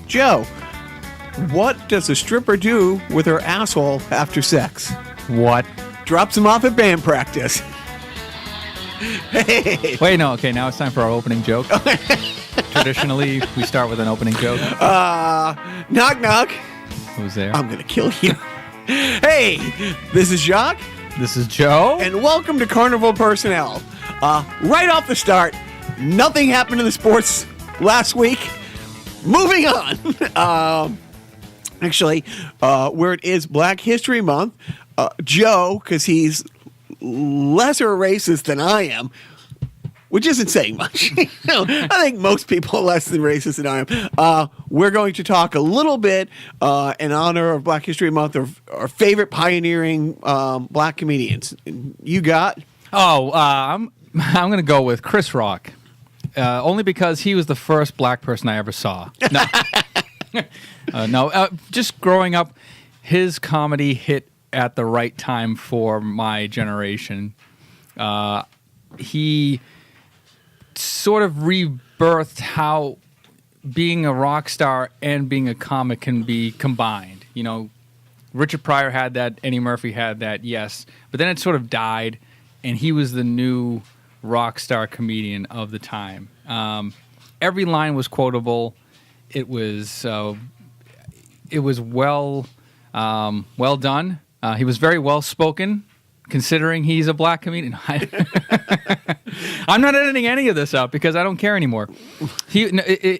Joe, what does a stripper do with her asshole after sex? What? Drops him off at band practice. Hey. Wait, no. Okay, now it's time for our opening joke. Traditionally, we start with an opening joke. Knock, knock. Who's there? I'm going to kill you. Hey, this is Jacques. This is Joe. And welcome to Carnival Personnel. Right off the start, nothing happened in the sports last week. Moving on. Actually, where it is Black History Month, Joe, because he's lesser racist than I am, which isn't saying much. I think most people are less than racist than I am. We're going to talk a little bit in honor of Black History Month of our favorite pioneering black comedians. You got? I'm going to go with Chris Rock, only because he was the first black person I ever saw. No, just growing up, his comedy hit at the right time for my generation. He sort of rebirthed how being a rock star and being a comic can be combined. You know, Richard Pryor had that, Eddie Murphy had that, yes. But then it sort of died, and he was the new rock star comedian of the time. Every line was quotable. It was well done. He was very well spoken, considering he's a black comedian. I'm not editing any of this up because I don't care anymore. I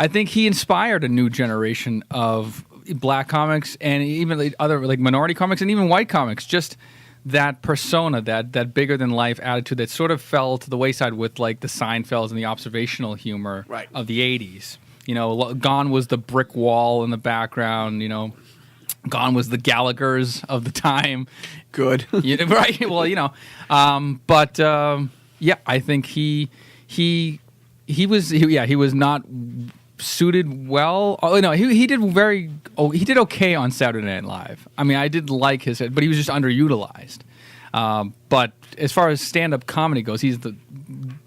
think he inspired a new generation of black comics and even like other like minority comics and even white comics. Just that persona, that bigger than life attitude that sort of fell to the wayside with like the Seinfelds and the observational humor of the 80s. You know, gone was the brick wall in the background, you know. Gone was the Gallaghers of the time. Good. Right? Well, you know. Yeah, I think he was not suited well. Oh, no, he did okay on Saturday Night Live. I mean, I did like his, but he was just underutilized. But as far as stand-up comedy goes, he's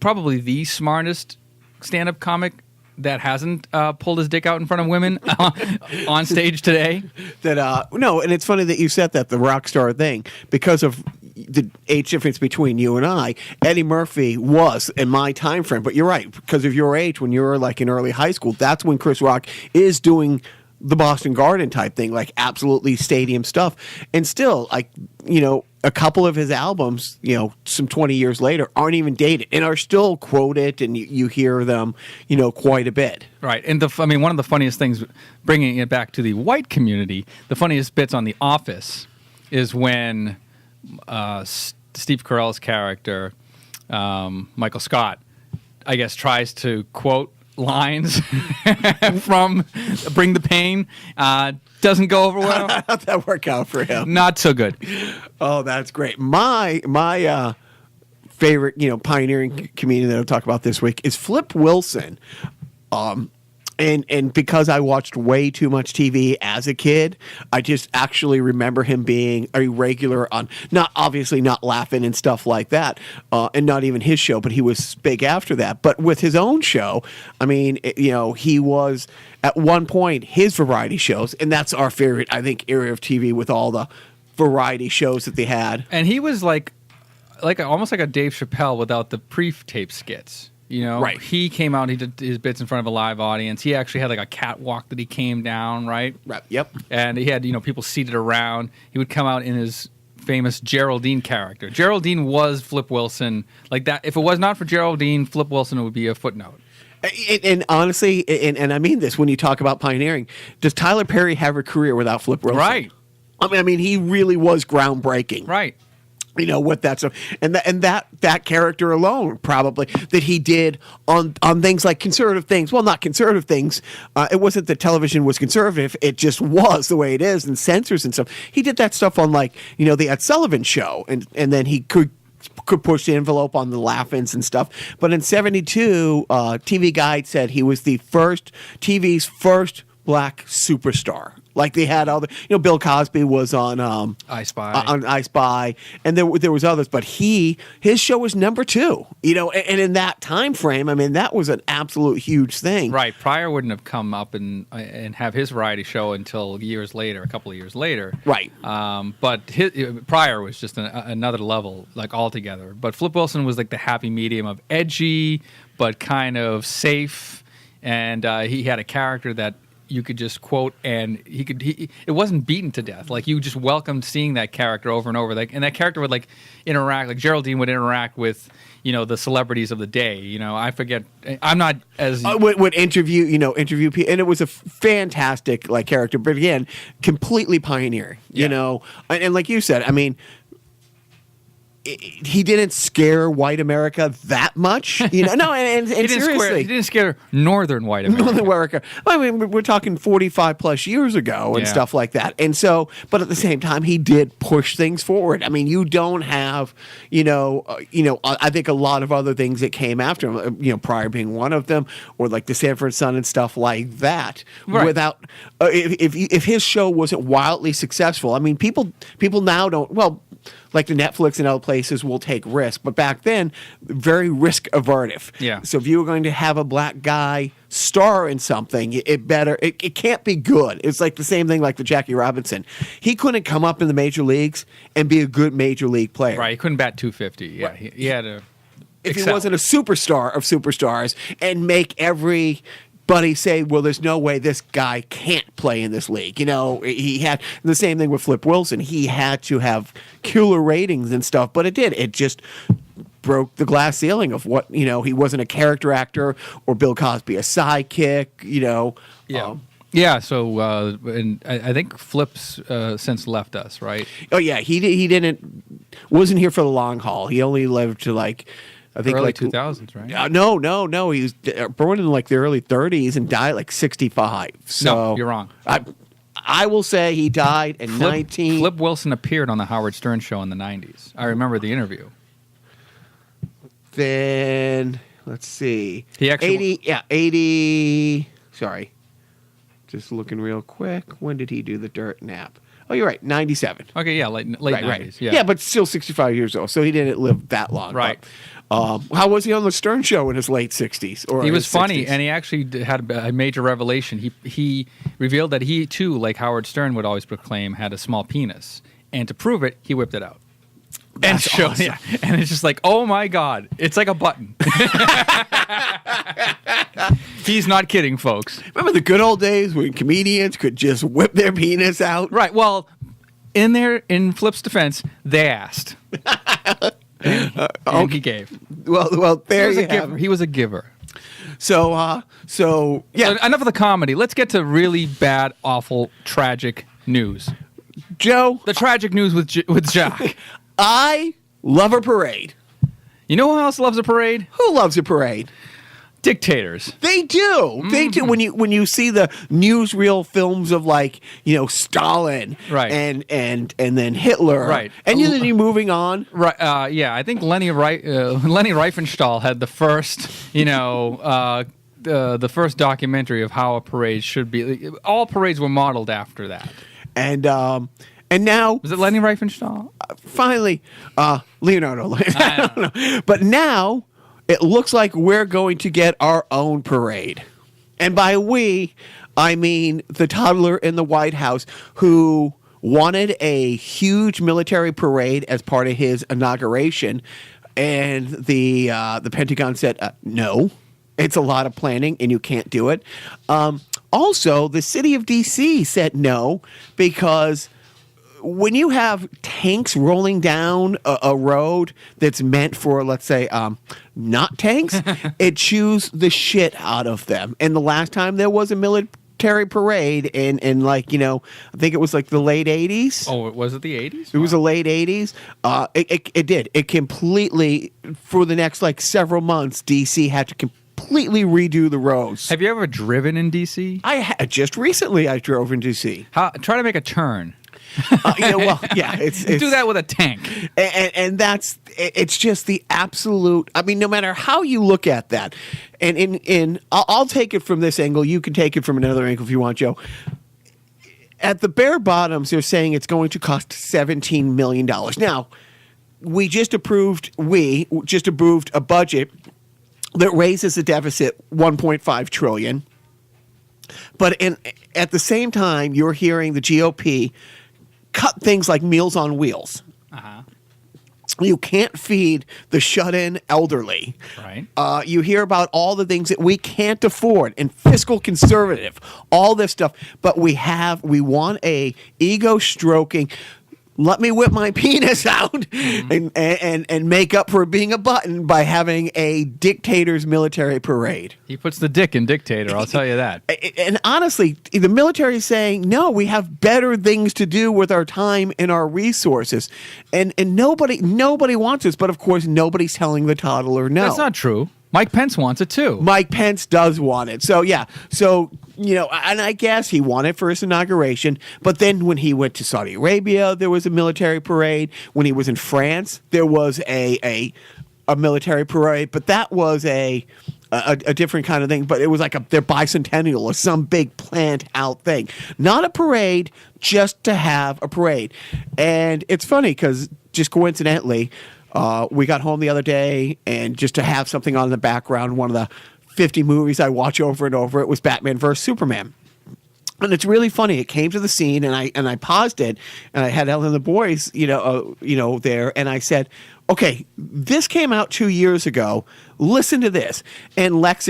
probably the smartest stand-up comic that hasn't pulled his dick out in front of women on stage today. No, and it's funny that you said that, the rock star thing, because of the age difference between you and I. Eddie Murphy was in my time frame, but you're right, because of your age, when you were like in early high school, that's when Chris Rock is doing the Boston Garden type thing, like absolutely stadium stuff. And still, like, you know, a couple of his albums, you know, some 20 years later, aren't even dated and are still quoted, and you hear them, you know, quite a bit. Right. And one of the funniest things, bringing it back to the white community, the funniest bits on The Office is when Steve Carell's character, Michael Scott, I guess, tries to quote lines from Bring the Pain. Doesn't go over well. How'd that work out for him? Not so good. Oh, that's great. My favorite, you know, pioneering comedian that I'll talk about this week is Flip Wilson. And because I watched way too much TV as a kid, I just actually remember him being a regular on, not Laughing and stuff like that, and not even his show, but he was big after that. But with his own show, I mean, you know, he was at one point his variety shows, and that's our favorite, I think, area of TV with all the variety shows that they had. And he was almost like a Dave Chappelle without the pre-tape skits. You know, right. He came out, he did his bits in front of a live audience. He actually had like a catwalk that he came down, right? Right. Yep. And he had, you know, people seated around. He would come out in his famous Geraldine character. Geraldine was Flip Wilson. Like that. If it was not for Geraldine, Flip Wilson would be a footnote. And honestly, and I mean this when you talk about pioneering, does Tyler Perry have a career without Flip Wilson? Right. I mean, he really was groundbreaking. Right. You know, with that stuff, and that character alone, probably that he did on things like conservative things. Well, not conservative things. It wasn't that television was conservative; it just was the way it is, and censors and stuff. He did that stuff on, like, you know, the Ed Sullivan Show, and then he could push the envelope on the laugh-ins and stuff. But in '72, TV Guide said he was TV's first black superstar. Like they had all the, Bill Cosby was on I Spy. on I Spy, and there was others, but his show was number 2. And in that time frame, I mean, that was an absolute huge thing. Right. Pryor wouldn't have come up and have his variety show until a couple of years later. Right. But Pryor was just another level, like altogether. But Flip Wilson was like the happy medium of edgy, but kind of safe, and he had a character that you could just quote, and it wasn't beaten to death. Like you just welcomed seeing that character over and over. Like, and that character would like interact, like Geraldine would interact with, the celebrities of the day. I forget. I'm not as would interview people, and it was a fantastic like character. But again, completely pioneering. And like you said, I mean, he didn't scare white America that much, No, and seriously, he didn't scare Northern white America. Northern America. I mean, we're talking 45 plus years ago and stuff like that. And so, but at the same time, he did push things forward. I mean, you don't have, I think a lot of other things that came after him, Pryor being one of them, or like the Sanford Sun and stuff like that. Right. Without, if his show wasn't wildly successful, I mean, people now don't. Well, like the Netflix and other places will take risk, but back then, very risk avertive. Yeah. So if you were going to have a black guy star in something, it can't be good. It's like the same thing like the Jackie Robinson. He couldn't come up in the major leagues and be a good major league player. Right. He couldn't bat 250. Yeah. Right. He had to. If excel. he wasn't a superstar of superstars and make everybody say, well, there's no way this guy can't play in this league. He had the same thing with Flip Wilson. He had to have killer ratings and stuff, but it just broke the glass ceiling of what, he wasn't a character actor or Bill Cosby, a sidekick, Yeah. Yeah, so and I think Flip's since left us, right? Oh yeah, he wasn't here for the long haul. He only lived to I think early 2000s, right? No. He was born in like the early 30s and died like 65. So No, you're wrong. I will say he died in 19. Flip Wilson appeared on the Howard Stern show in the 90s. I remember the interview. Then let's see. He actually 80. Sorry, just looking real quick. When did he do the dirt nap? Oh, you're right, 97. Okay, yeah, late 90s. Right. Yeah. Yeah, but still 65 years old, so he didn't live that long. Right. But, how was he on the Stern Show in his late 60s? Or he was his funny, 60s? and he actually had a major revelation. He revealed that he, too, like Howard Stern would always proclaim, had a small penis. And to prove it, he whipped it out. That's awesome. Yeah. And it's just like, oh, my God. It's like a button. He's not kidding, folks. Remember the good old days when comedians could just whip their penis out? Right. Well, in Flip's defense, they asked. And he gave. Well, there you have giver. it. He was a giver. So yeah. So enough of the comedy. Let's get to really bad, awful, tragic news. Joe, The tragic news with Jacques. I love a parade. You know who else loves a parade? Who loves a parade? Dictators. They do. They do. When you see the newsreel films of Stalin, Right. and then Hitler, Right. and then you're moving on. Right. Yeah. I think Lenny Riefenstahl had the first, the first documentary of how a parade should be. All parades were modeled after that. And now Was it Lenny Riefenstahl? finally, Leonardo. I don't know. But now it looks like we're going to get our own parade. And by we, I mean the toddler in the White House who wanted a huge military parade as part of his inauguration. And the Pentagon said, no, it's a lot of planning and you can't do it. Also, the city of D.C. said no because when you have tanks rolling down a road that's meant for, let's say, not tanks, it chews the shit out of them. And the last time there was a military parade in I think it was like the late 80s. Oh, was it the 80s? It was the late 80s. It did. It completely, for the next several months, D.C. had to completely redo the roads. Have you ever driven in D.C.? Just recently I drove in D.C. Try to make a turn. It's Do that with a tank. and it's just the absolute. I mean, no matter how you look at that, and I'll take it from this angle. You can take it from another angle if you want, Joe. at the bare bottoms, they're saying it's going to cost $17 million. Now, we just approved a budget that raises the deficit $1.5 trillion. But at the same time, you're hearing the GOP cut things like Meals on Wheels. Uh-huh. You can't feed the shut-in elderly. Right. You hear about all the things that we can't afford and fiscal conservative, all this stuff. But we want a ego-stroking, let me whip my penis out and make up for being a button by having a dictator's military parade. He puts the dick in dictator, I'll tell you that. And honestly, the military is saying, no, we have better things to do with our time and our resources. And nobody wants this, but of course, nobody's telling the toddler no. That's not true. Mike Pence wants it too. Mike Pence does want it. So, yeah. So, and I guess he won it for his inauguration. But then when he went to Saudi Arabia, there was a military parade. When he was in France, there was a military parade. But that was a different kind of thing. But it was like their bicentennial or some big planned out thing. Not a parade, just to have a parade. And it's funny because just coincidentally, we got home the other day, and just to have something on in the background, one of the 50 movies I watch over and over, it was Batman vs. Superman. And it's really funny. It came to the scene, and I paused it, and I had Ellen and the boys, there, and I said, "Okay, this came out 2 years ago. Listen to this." And Lex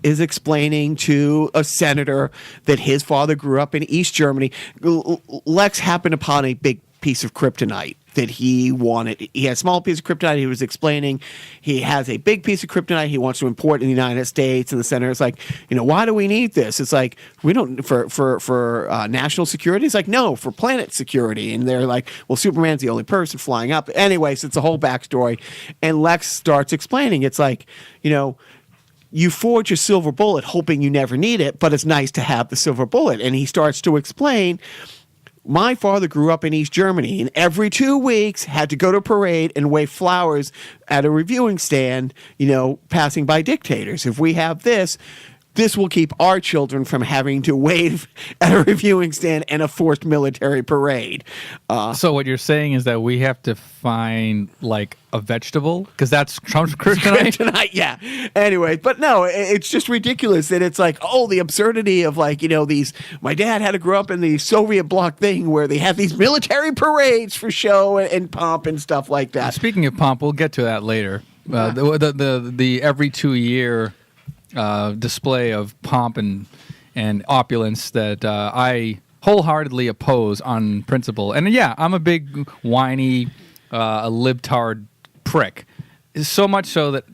is explaining to a senator that his father grew up in East Germany. Lex happened upon a big piece of kryptonite that he wanted. He had a small piece of kryptonite. He was explaining he has a big piece of kryptonite he wants to import in the United States. And the senator's like, why do we need this? It's like, we don't, for national security. It's like, no, for planet security. And they're like, well, Superman's the only person flying up. Anyways, it's a whole backstory. And Lex starts explaining. It's like, you forge a silver bullet hoping you never need it, but it's nice to have the silver bullet. And he starts to explain, my father grew up in East Germany, and every 2 weeks had to go to a parade and wave flowers at a reviewing stand, passing by dictators. If we have this will keep our children from having to wave at a reviewing stand and a forced military parade. So what you're saying is that we have to find like a vegetable because that's Trump's kryptonite? Kryptonite, yeah. Anyway, but no, it's just ridiculous that it's like, the absurdity of these. My dad had to grow up in the Soviet bloc thing where they have these military parades for show and pomp and stuff like that. Speaking of pomp, we'll get to that later. The every 2 year display of pomp and opulence that I wholeheartedly oppose on principle. And yeah, I'm a big whiny libtard prick. So much so that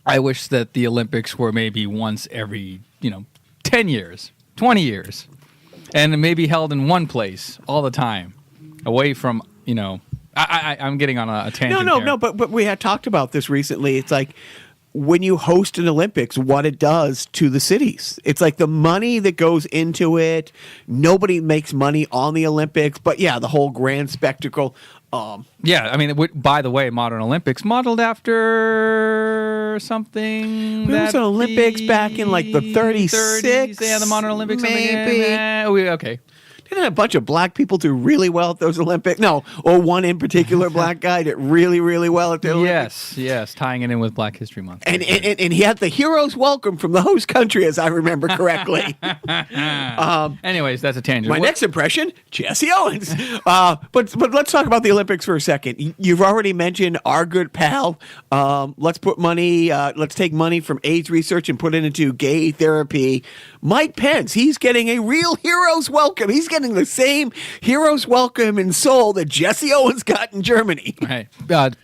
I wish that the Olympics were maybe once every 10 years, 20 years, and maybe held in one place all the time, away from I'm getting on a tangent. No, but we had talked about this recently. It's like, when you host an Olympics, what it does to the cities. It's like the money that goes into it. Nobody makes money on the Olympics, but yeah, the whole grand spectacle. By the way, modern Olympics modeled after something. There was an Olympics back in like the 36. Yeah, the modern Olympics. Maybe. Okay. Didn't a bunch of black people do really well at those Olympics? No, or one in particular black guy did really, really well at the Olympics. Yes, tying it in with Black History Month. And he had the hero's welcome from the host country, as I remember correctly. Anyways, that's a tangent. My next impression, Jesse Owens. But let's talk about the Olympics for a second. You've already mentioned our good pal. Let's take money from AIDS research and put it into gay therapy. Mike Pence, he's getting a real hero's welcome. He's getting the same hero's welcome in Seoul that Jesse Owens got in Germany. Right.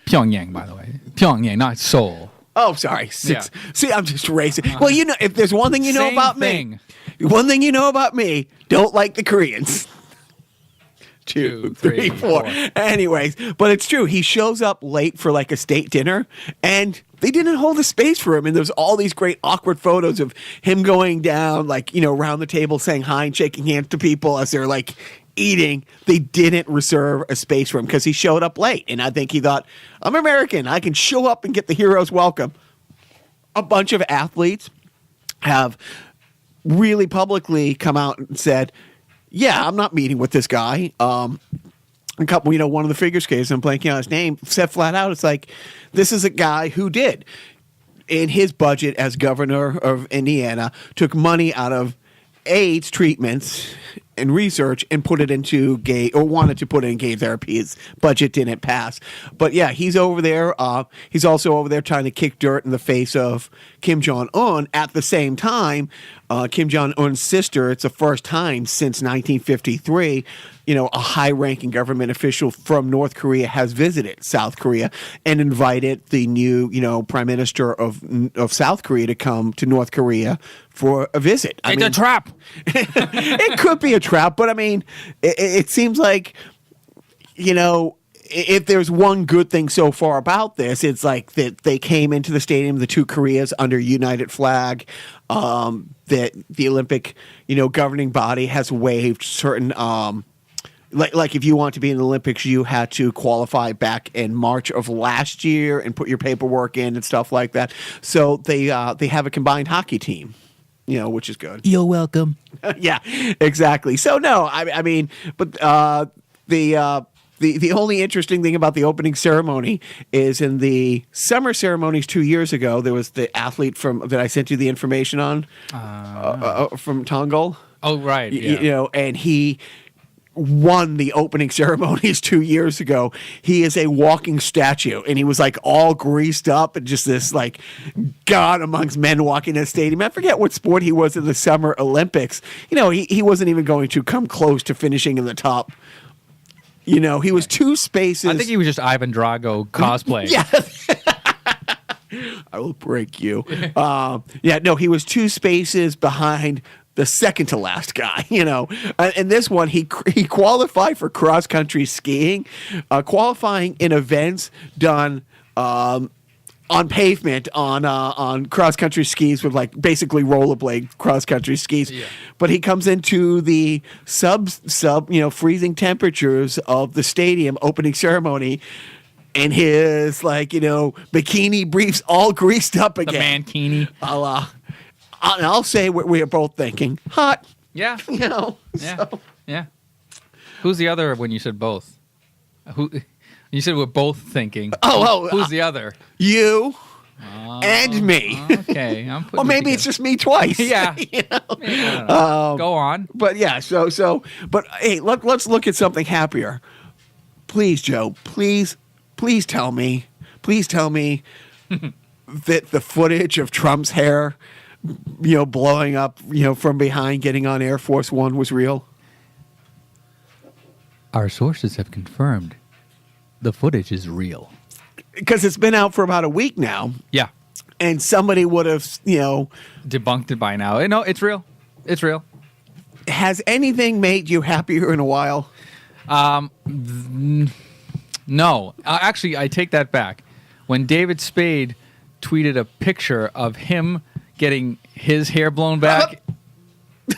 Pyongyang, by the way. Pyongyang, not Seoul. Oh, sorry. See, I'm just racing. Well, if there's one thing you know about me, don't like the Koreans. 2, 3, 4. Anyways, but it's true. He shows up late for like a state dinner, and they didn't hold a space for him. And there's all these great awkward photos of him going down, around the table saying hi and shaking hands to people as they're eating. They didn't reserve a space for him because he showed up late. And I think he thought, I'm American. I can show up and get the hero's welcome. A bunch of athletes have really publicly come out and said, yeah, I'm not meeting with this guy. A couple, one of the figure skaters, I'm blanking on his name, said flat out, it's like, this is a guy who did, in his budget as governor of Indiana, took money out of AIDS treatments and research and put it into wanted to put it in gay therapy. His budget didn't pass. But yeah, he's over there. He's also over there trying to kick dirt in the face of Kim Jong-un. At the same time, Kim Jong-un's sister, it's the first time since 1953, a high-ranking government official from North Korea has visited South Korea and invited the new, Prime Minister of South Korea to come to North Korea for a visit. It's a trap. It could be a trap, but I mean, it seems like, if there's one good thing so far about this, it's like that they came into the stadium, the two Koreas, under united flag. That the Olympic, governing body has waived certain. Like if you want to be in the Olympics, you had to qualify back in March of last year and put your paperwork in and stuff like that. So they have a combined hockey team, which is good. You're welcome. Yeah, exactly. So no, I mean, but the only interesting thing about the opening ceremony is in the summer ceremonies 2 years ago, there was the athlete that I sent you the information on from Tongol. Oh right, yeah. And he won the opening ceremonies 2 years ago. He is a walking statue, and he was like all greased up and just this like god amongst men walking in the stadium. I forget what sport he was in the Summer Olympics. He wasn't even going to come close to finishing in the top. He was two spaces. I think he was just Ivan Drago cosplay. Yeah. I will break you. He was two spaces behind the second to last guy, and this one, he qualified for cross country skiing, qualifying in events done on pavement on cross country skis with like basically rollerblade cross country skis. Yeah. But he comes into the sub freezing temperatures of the stadium opening ceremony, and his bikini briefs all greased up again. The mankini. I'll say what we are both thinking. Hot. Yeah. Yeah. So. Yeah. Who's the other when you said both? Who? You said we're both thinking. Who's the other? You and me. Okay. Or maybe it's just me twice. Yeah. Go on. But yeah, but hey, let's look at something happier. Please, Joe, please tell me that the footage of Trump's hair blowing up, from behind getting on Air Force One was real. Our sources have confirmed the footage is real. Because it's been out for about a week now. Yeah. And somebody would have, debunked it by now. No, it's real. It's real. Has anything made you happier in a while? No. Actually, I take that back. When David Spade tweeted a picture of him getting his hair blown back.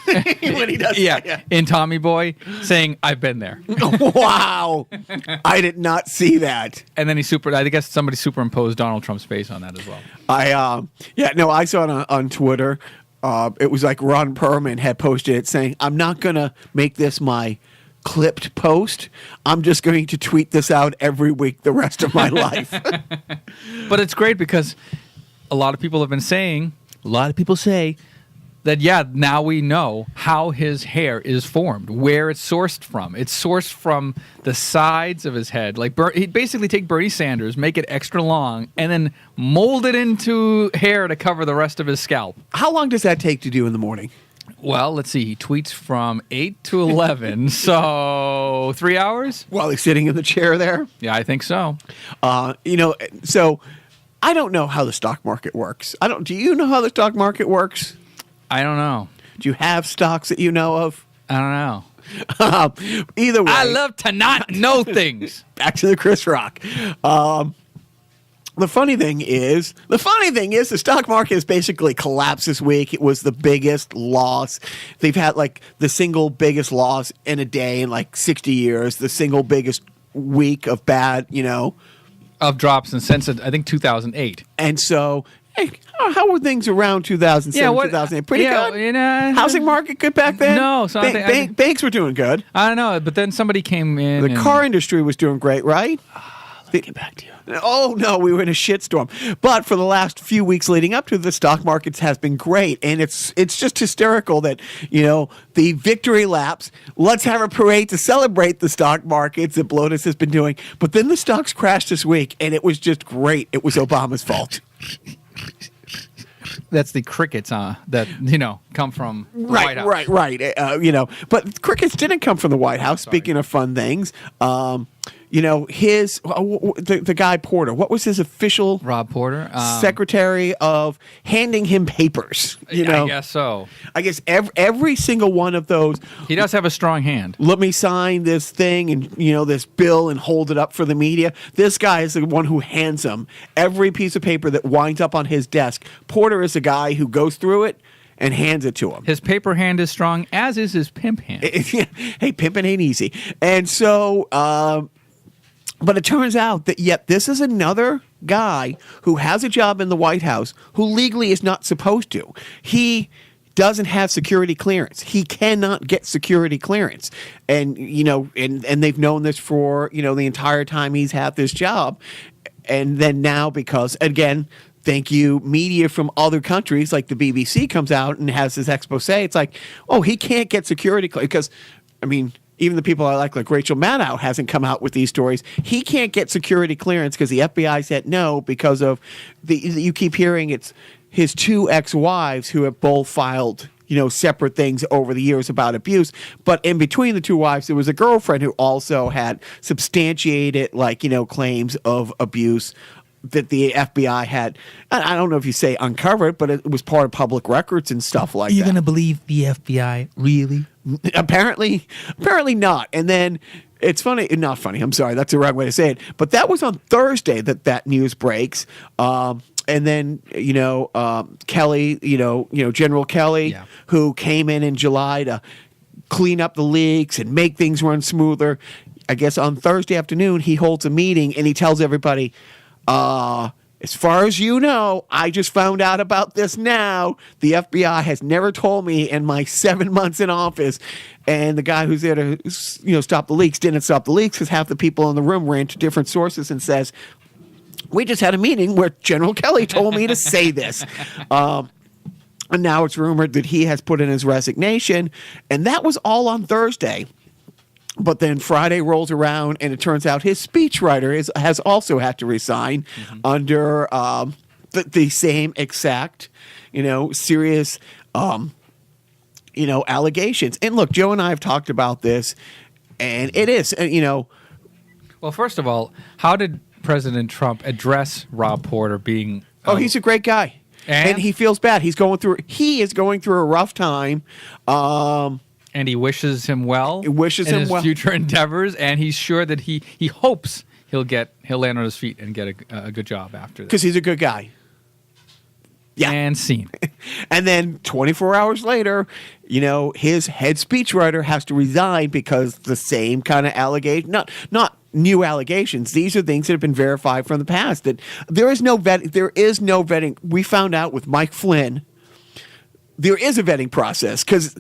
When he does in Tommy Boy, saying, I've been there. Wow. I did not see that. And then I guess somebody superimposed Donald Trump's face on that as well. I saw it on Twitter. It was like Ron Perlman had posted it saying, I'm not going to make this my clipped post. I'm just going to tweet this out every week the rest of my life. But it's great because a lot of people say that, now we know how his hair is formed, where it's sourced from. It's sourced from the sides of his head. Like he'd basically take Bernie Sanders, make it extra long, and then mold it into hair to cover the rest of his scalp. How long does that take to do in the morning? Well, let's see. He tweets from 8 to 11, so 3 hours? While he's sitting in the chair there? Yeah, I think so. So I don't know how the stock market works. Do you know how the stock market works? I don't know. Do you have stocks that you know of? I don't know. Either way. I love to not know things. Back to the Chris Rock. The funny thing is the stock market has basically collapsed this week. It was the biggest loss. They've had like the single biggest loss in a day in like 60 years, the single biggest week of bad, of drops since I think 2008. And so Hey, how were things around 2007, 2008? Pretty good? Housing market good back then? No. So banks were doing good. I don't know, but then somebody came in. The car industry was doing great, right? Let me get back to you. Oh, no, we were in a shitstorm. But for the last few weeks leading up to the stock markets has been great. And it's just hysterical that, the victory laps, let's have a parade to celebrate the stock markets that Blotus has been doing. But then the stocks crashed this week, and it was just great. It was Obama's fault. That's the crickets that come from the White House. Right. But crickets didn't come from the White House. Sorry. Speaking of fun things, the guy Porter. What was his official? Rob Porter, secretary of handing him papers. I guess so. I guess every single one of those. He does have a strong hand. Let me sign this thing and this bill and hold it up for the media. This guy is the one who hands him every piece of paper that winds up on his desk. Porter is the guy who goes through it and hands it to him. His paper hand is strong, as is his pimp hand. Hey, pimping ain't easy. And so, but it turns out that, this is another guy who has a job in the White House who legally is not supposed to. He doesn't have security clearance. He cannot get security clearance. And, and they've known this for, the entire time he's had this job. And then now, because, again, thank you, media from other countries like the BBC comes out and has this expose. It's like, oh, he can't get security clearance. Because, even the people I like Rachel Maddow hasn't come out with these stories. He can't get security clearance because the FBI said no because of you keep hearing it's his two ex-wives who have both filed, separate things over the years about abuse. But in between the two wives, there was a girlfriend who also had substantiated, claims of abuse that the FBI had. I don't know if you say uncovered, but it was part of public records and stuff like that. Are you going to believe the FBI? Really? Apparently not. And then it's funny, not funny. I'm sorry, that's the wrong way to say it. But that was on Thursday that news breaks. And then Kelly, General Kelly, who came in July to clean up the leaks and make things run smoother. I guess on Thursday afternoon he holds a meeting and he tells everybody, as far as you know, I just found out about this now. The FBI has never told me in my 7 months in office. And the guy who's there to, stop the leaks didn't stop the leaks because half the people in the room ran to different sources and says, we just had a meeting where General Kelly told me to say this. And now it's rumored that he has put in his resignation. And that was all on Thursday. But then Friday rolls around, and it turns out his speechwriter has also had to resign under the same exact, serious, allegations. And look, Joe and I have talked about this, and it is, Well, first of all, how did President Trump address Rob Porter being? He's a great guy, and he feels bad. He is going through a rough time. And he wishes him well. He wishes in him his well. future endeavors, and he's sure that he hopes he'll land on his feet and get a good job after this. Because he's a good guy. Yeah. And scene. And then 24 hours later, his head speechwriter has to resign because the same kind of allegation, not new allegations. These are things that have been verified from the past. That there is no vetting. We found out with Mike Flynn. There is a vetting process because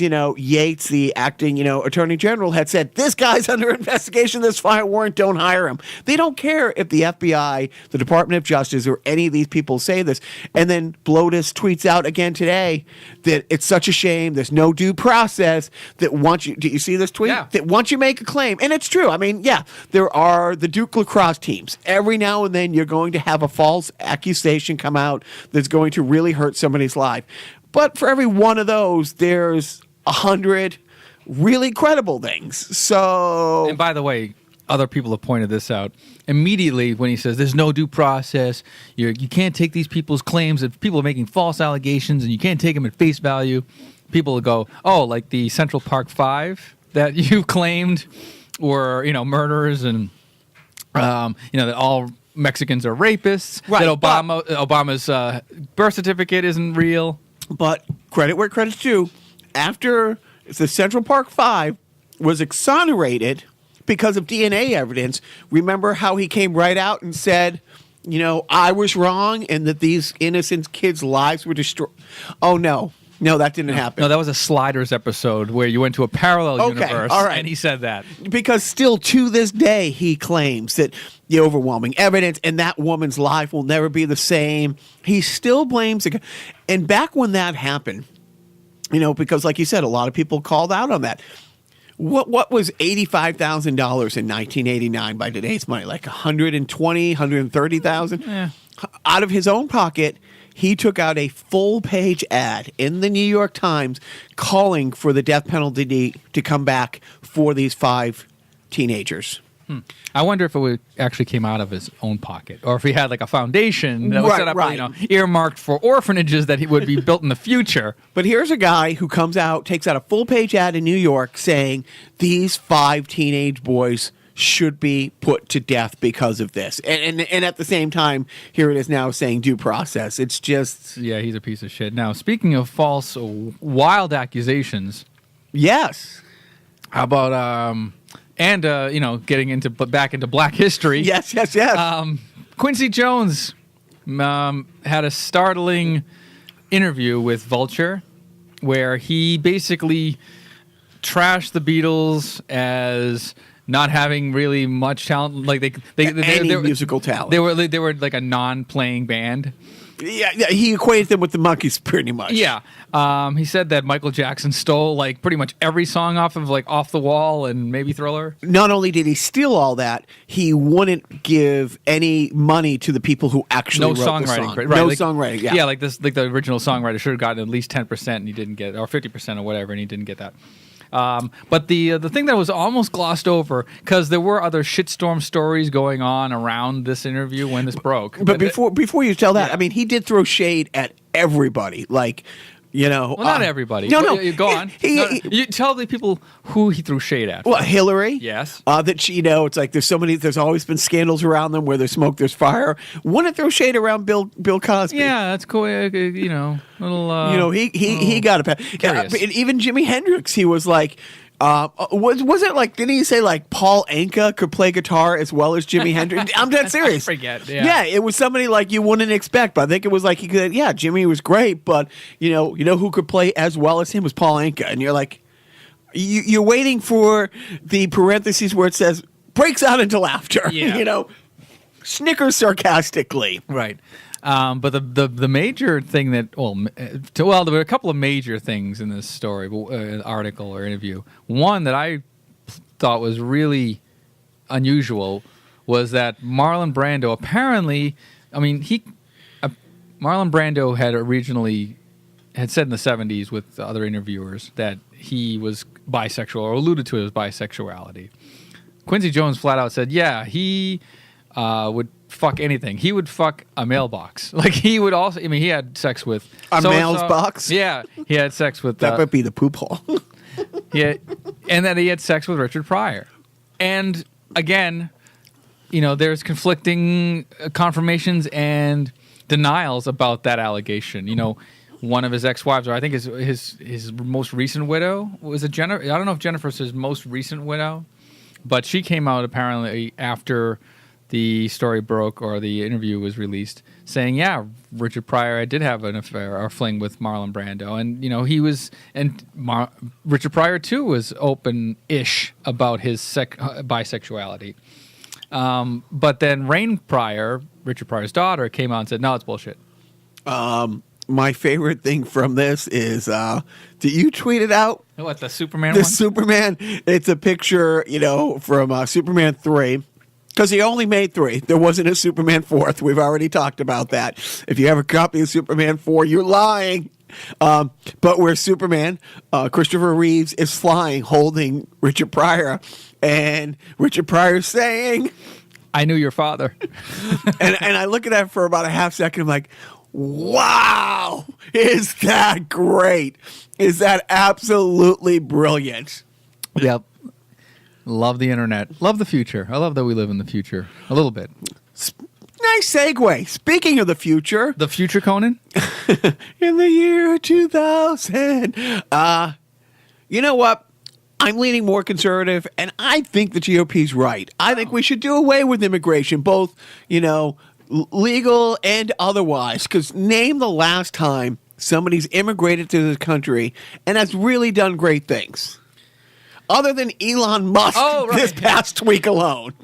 Yates, the acting attorney general, had said this guy's under investigation. This fire warrant, don't hire him. They don't care if the FBI, the Department of Justice, or any of these people say this. And then Blotus tweets out again today that it's such a shame. There's no due process. That once you did you see this tweet? Yeah. That once you make a claim, and it's true. There are the Duke lacrosse teams. Every now and then you're going to have a false accusation come out that's going to really hurt somebody's life. But for every one of those, there's 100 really credible things. So, and by the way, other people have pointed this out. Immediately when he says there's no due process, you can't take these people's claims, that people are making false allegations, and you can't take them at face value, people will go, oh, like the Central Park 5 that you claimed were, murderers and, that all Mexicans are rapists, right, that Obama's birth certificate isn't real. But credit where credit's due. After the Central Park 5 was exonerated because of DNA evidence, remember how he came right out and said I was wrong and that these innocent kids' lives were destroyed. Oh, no. No, that didn't happen. No, that was a Sliders episode where you went to a parallel universe, all right. and he said that. Because still to this day, he claims that the overwhelming evidence and that woman's life will never be the same. He still blames it. And back when that happened, because like you said, a lot of people called out on that. What was $85,000 in 1989 by today's money? Like 130,000? Yeah. Out of his own pocket, he took out a full-page ad in the New York Times calling for the death penalty to come back for these 5 teenagers. I wonder if it actually came out of his own pocket, or if he had like a foundation that was set up, earmarked for orphanages that would be built in the future. But here's a guy who takes out a full-page ad in New York saying these 5 teenage boys should be put to death because of this. And at the same time, here it is now saying due process. It's just... Yeah, he's a piece of shit. Now, speaking of false, wild accusations... Yes. How about... getting back into Black history. Yes. Quincy Jones had a startling interview with Vulture where he basically trashed the Beatles as not having really much talent. Like they musical talent. They were like a non-playing band. Yeah, he equated them with the Monkees pretty much. Yeah. He said that Michael Jackson stole like pretty much every song off of like Off the Wall and maybe Thriller. Not only did he steal all that, he wouldn't give any money to the people who actually wrote the song. Right, no songwriting. Yeah. Yeah, like the original songwriter should have gotten at least 10% and he didn't get, or 50% or whatever, and he didn't get that. But the thing that was almost glossed over, because there were other shitstorm stories going on around this interview when this broke. But before you tell that, I mean, he did throw shade at everybody. Like, well, not everybody. No. Go on. You tell the people who he threw shade at. Well, Hillary. Yes. That she, it's like there's always been scandals around them where there's smoke, there's fire. Wouldn't throw shade around Bill Cosby. Yeah, that's cool. Little. He got a pass. Even Jimi Hendrix, he was like. Was it like, didn't he say like Paul Anka could play guitar as well as Jimi Hendrix? I'm dead serious. I forget. Yeah, it was somebody like you wouldn't expect, but I think it was like he could. Yeah, Jimmy was great, but you know who could play as well as him was Paul Anka, and you're like, you're waiting for the parentheses where it says breaks out into laughter. Yeah. Snickers sarcastically. Right. But the major thing that there were a couple of major things in this story, article or interview. One that I thought was really unusual was that Marlon Brando apparently, Marlon Brando had originally said in the 70s with other interviewers that he was bisexual or alluded to his bisexuality. Quincy Jones flat out said, yeah, he would fuck anything. He would fuck a mailbox. Like he would also. He had sex with a mail's box. Yeah, he had sex with that. Might be the poop hole. Yeah, and then he had sex with Richard Pryor. And again, there's conflicting confirmations and denials about that allegation. One of his ex-wives, or I think his most recent widow, was it Jennifer? I don't know if Jennifer's his most recent widow, but she came out apparently after the story broke or the interview was released, saying, yeah, Richard Pryor did have an affair or fling with Marlon Brando. And, he was, and Richard Pryor, too, was open-ish about his bisexuality. But then Rain Pryor, Richard Pryor's daughter, came out and said, no, it's bullshit. My favorite thing from this is, did you tweet it out? What, the Superman one? The Superman. It's a picture, from Superman 3. Because he only made 3. There wasn't a Superman 4th. We've already talked about that. If you have a copy of Superman 4, you're lying. But where Superman, Christopher Reeves, is flying, holding Richard Pryor. And Richard Pryor saying, I knew your father. and I look at that for about a half second. I'm like, wow, is that great? Is that absolutely brilliant? Yep. Love the internet. Love the future. I love that we live in the future. A little bit. Nice segue. Speaking of the future. The future, Conan? In the year 2000. You know what? I'm leaning more conservative, and I think the GOP's right. I think we should do away with immigration, both, legal and otherwise. Because name the last time somebody's immigrated to this country and has really done great things. Other than Elon Musk this past week alone.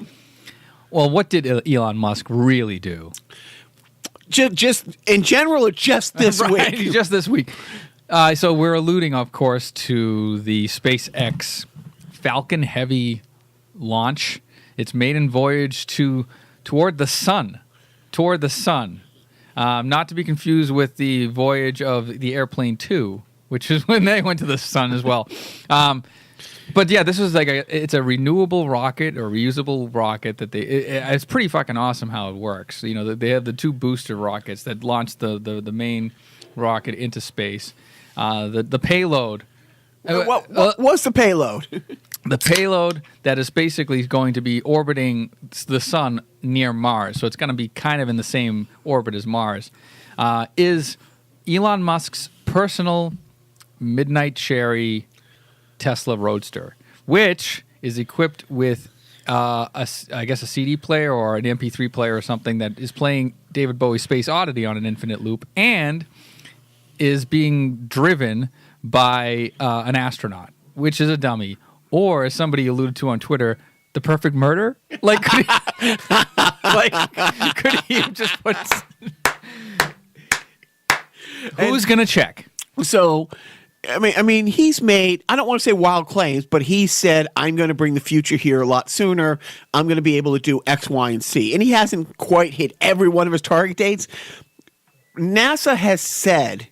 Well, what did Elon Musk really do? Just in general, just this right, week. Just this week. So we're alluding, of course, to the SpaceX Falcon Heavy launch. Its maiden voyage toward the sun. Toward the sun. Not to be confused with the voyage of the Airplane 2, which is when they went to the sun as well. But yeah, this was like it's a renewable rocket or reusable rocket that it's pretty fucking awesome how it works. You know, they have the 2 booster rockets that launch the main rocket into space. The payload. What's the payload? The payload that is basically going to be orbiting the sun near Mars, so it's going to be kind of in the same orbit as Mars, is Elon Musk's personal Midnight Cherry Tesla Roadster, which is equipped with I guess a CD player or an MP3 player or something that is playing David Bowie's Space Oddity on an infinite loop and is being driven by an astronaut, which is a dummy. Or, as somebody alluded to on Twitter, the perfect murder? Like, could he have just put... Who's going to check? So... I mean, he's made, I don't want to say wild claims, but he said, I'm going to bring the future here a lot sooner. I'm going to be able to do X, Y, and Z. And he hasn't quite hit every one of his target dates. NASA has said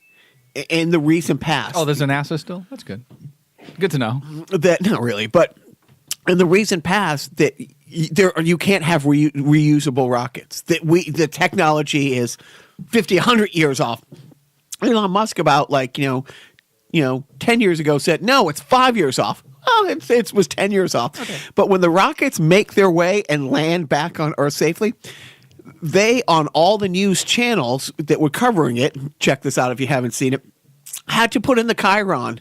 in the recent past. Oh, there's a NASA still? That's good. Good to know. That, not really, but in the recent past, that you can't have reusable rockets. That the technology is 50, 100 years off. Elon Musk about 10 years ago said, no, it's 5 years off. Oh, it was 10 years off. Okay. But when the rockets make their way and land back on Earth safely, they, on all the news channels that were covering it, check this out if you haven't seen it, had to put in the chyron.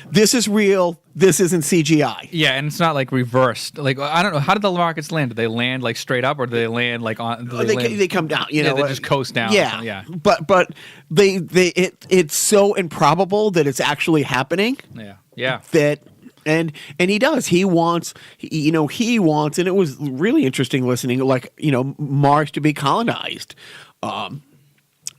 This is real. This isn't CGI. Yeah, and it's not like reversed. Like, I don't know. How did the rockets land? Did they land like straight up, or do they land like on? They come down. You know, they just coast down. Yeah, yeah. But it's so improbable that it's actually happening. Yeah. That and he does. He wants, and it was really interesting listening. Mars to be colonized.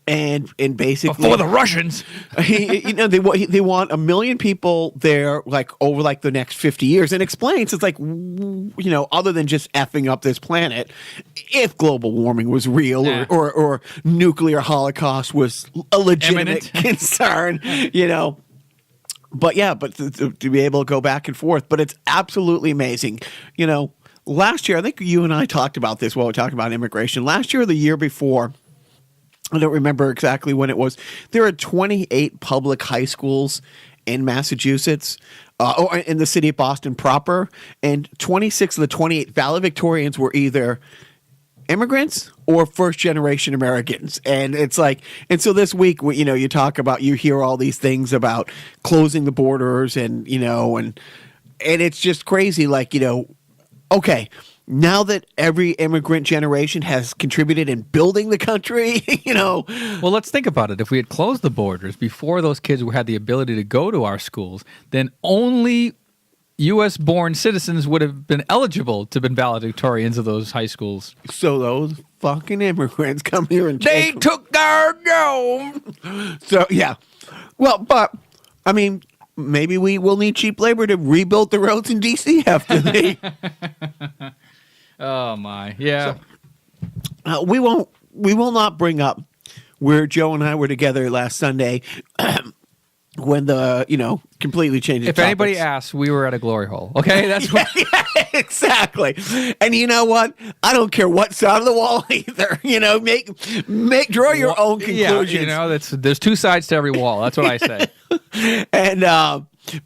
And basically before the Russians, they want 1 million people there, over the next 50 years, and explains it's other than just effing up this planet, if global warming was real or nuclear holocaust was a legitimate concern, But to be able to go back and forth, but it's absolutely amazing, Last year, I think you and I talked about this while we were talking about immigration. Last year or the year before. I don't remember exactly when it was. There are 28 public high schools in Massachusetts, or in the city of Boston proper, and 26 of the 28 valedictorians were either immigrants or first-generation Americans. And it's and so this week, you talk about, you hear all these things about closing the borders and it's just crazy, okay, now that every immigrant generation has contributed in building the country, Well, let's think about it. If we had closed the borders before those kids had the ability to go to our schools, then only U.S.-born citizens would have been eligible to have been valedictorians of those high schools. So those fucking immigrants come here and they took our job. So, yeah. Well, but, I mean, maybe we will need cheap labor to rebuild the roads in D.C. after they... Oh my, yeah. So, we will not bring up where Joe and I were together last Sunday when the completely changed. If anybody asks, we were at a glory hole. Okay, that's what. Yeah, exactly. And you know what? I don't care what side of the wall either. Draw your own conclusions. Yeah, there's 2 sides to every wall. That's what I say. And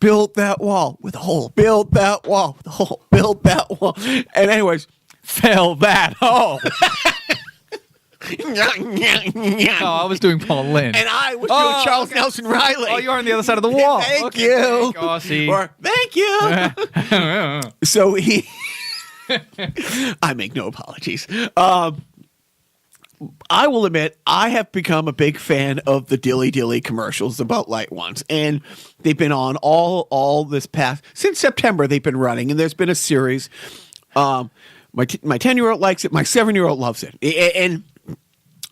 build that wall with a hole. Build that wall with a hole. Build that wall. And anyways. Fill that hole. I was doing Paul Lynde. And I was doing Charles Nelson Riley. Oh, you're on the other side of the wall. Thank you. Or, thank you. So I make no apologies. I will admit, I have become a big fan of the Dilly Dilly commercials, the Bud Light ones, and they've been on all this past since September. They've been running, and there's been a series. My 10-year-old likes it. My 7-year-old loves it. And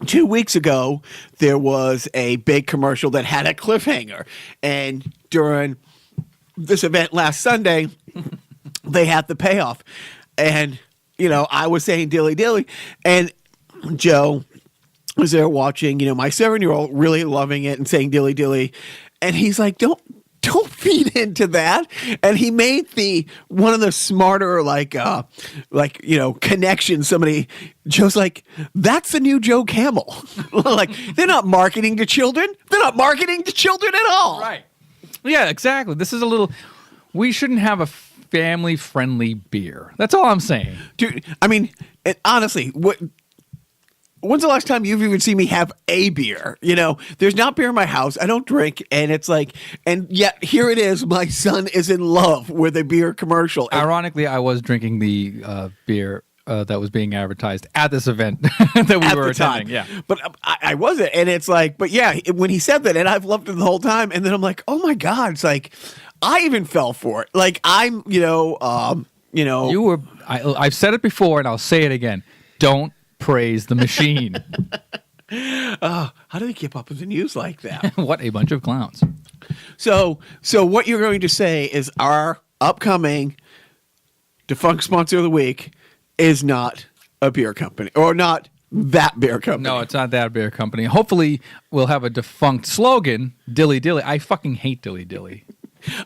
2 weeks ago, there was a big commercial that had a cliffhanger, and during this event last Sunday, they had the payoff, and I was saying Dilly Dilly, and Joe was there watching, my 7-year-old really loving it and saying Dilly Dilly. And he's like, don't feed into that. And he made one of the smarter, connections. Joe's like, that's the new Joe Camel. Like, they're not marketing to children. They're not marketing to children at all. Right. Yeah, exactly. This is we shouldn't have a family-friendly beer. That's all I'm saying. Dude, I mean, honestly, when's the last time you've even seen me have a beer? There's not beer in my house. I don't drink. And it's like, and yet here it is. My son is in love with a beer commercial. Ironically, I was drinking the beer that was being advertised at this event that we were attending. Yeah. But I wasn't. And it's like, but yeah, when he said that, and I've loved it the whole time. And then I'm like, oh my God. It's like, I even fell for it. Like I'm, You were, I've said it before and I'll say it again. Don't praise the machine. How do they keep up with the news like that? What a bunch of clowns. So what you're going to say is our upcoming defunct sponsor of the week is not a beer company, or not that beer company. No, it's not that beer company. Hopefully we'll have a defunct slogan, Dilly Dilly. I fucking hate Dilly Dilly.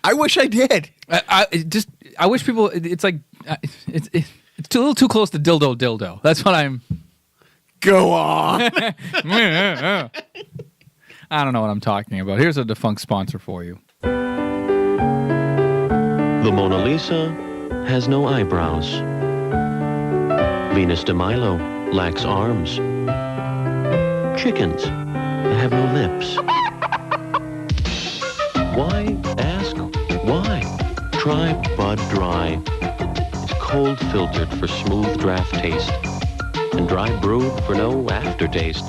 I wish I did. I wish people, it's like, it's a little too close to dildo. That's what I'm. Go on. I don't know what I'm talking about. Here's a defunct sponsor for you. The Mona Lisa has no eyebrows. Venus de Milo lacks arms. Chickens have no lips. Why ask why? Try Bud Dry. It's cold filtered for smooth draft taste and dry brewed for no aftertaste.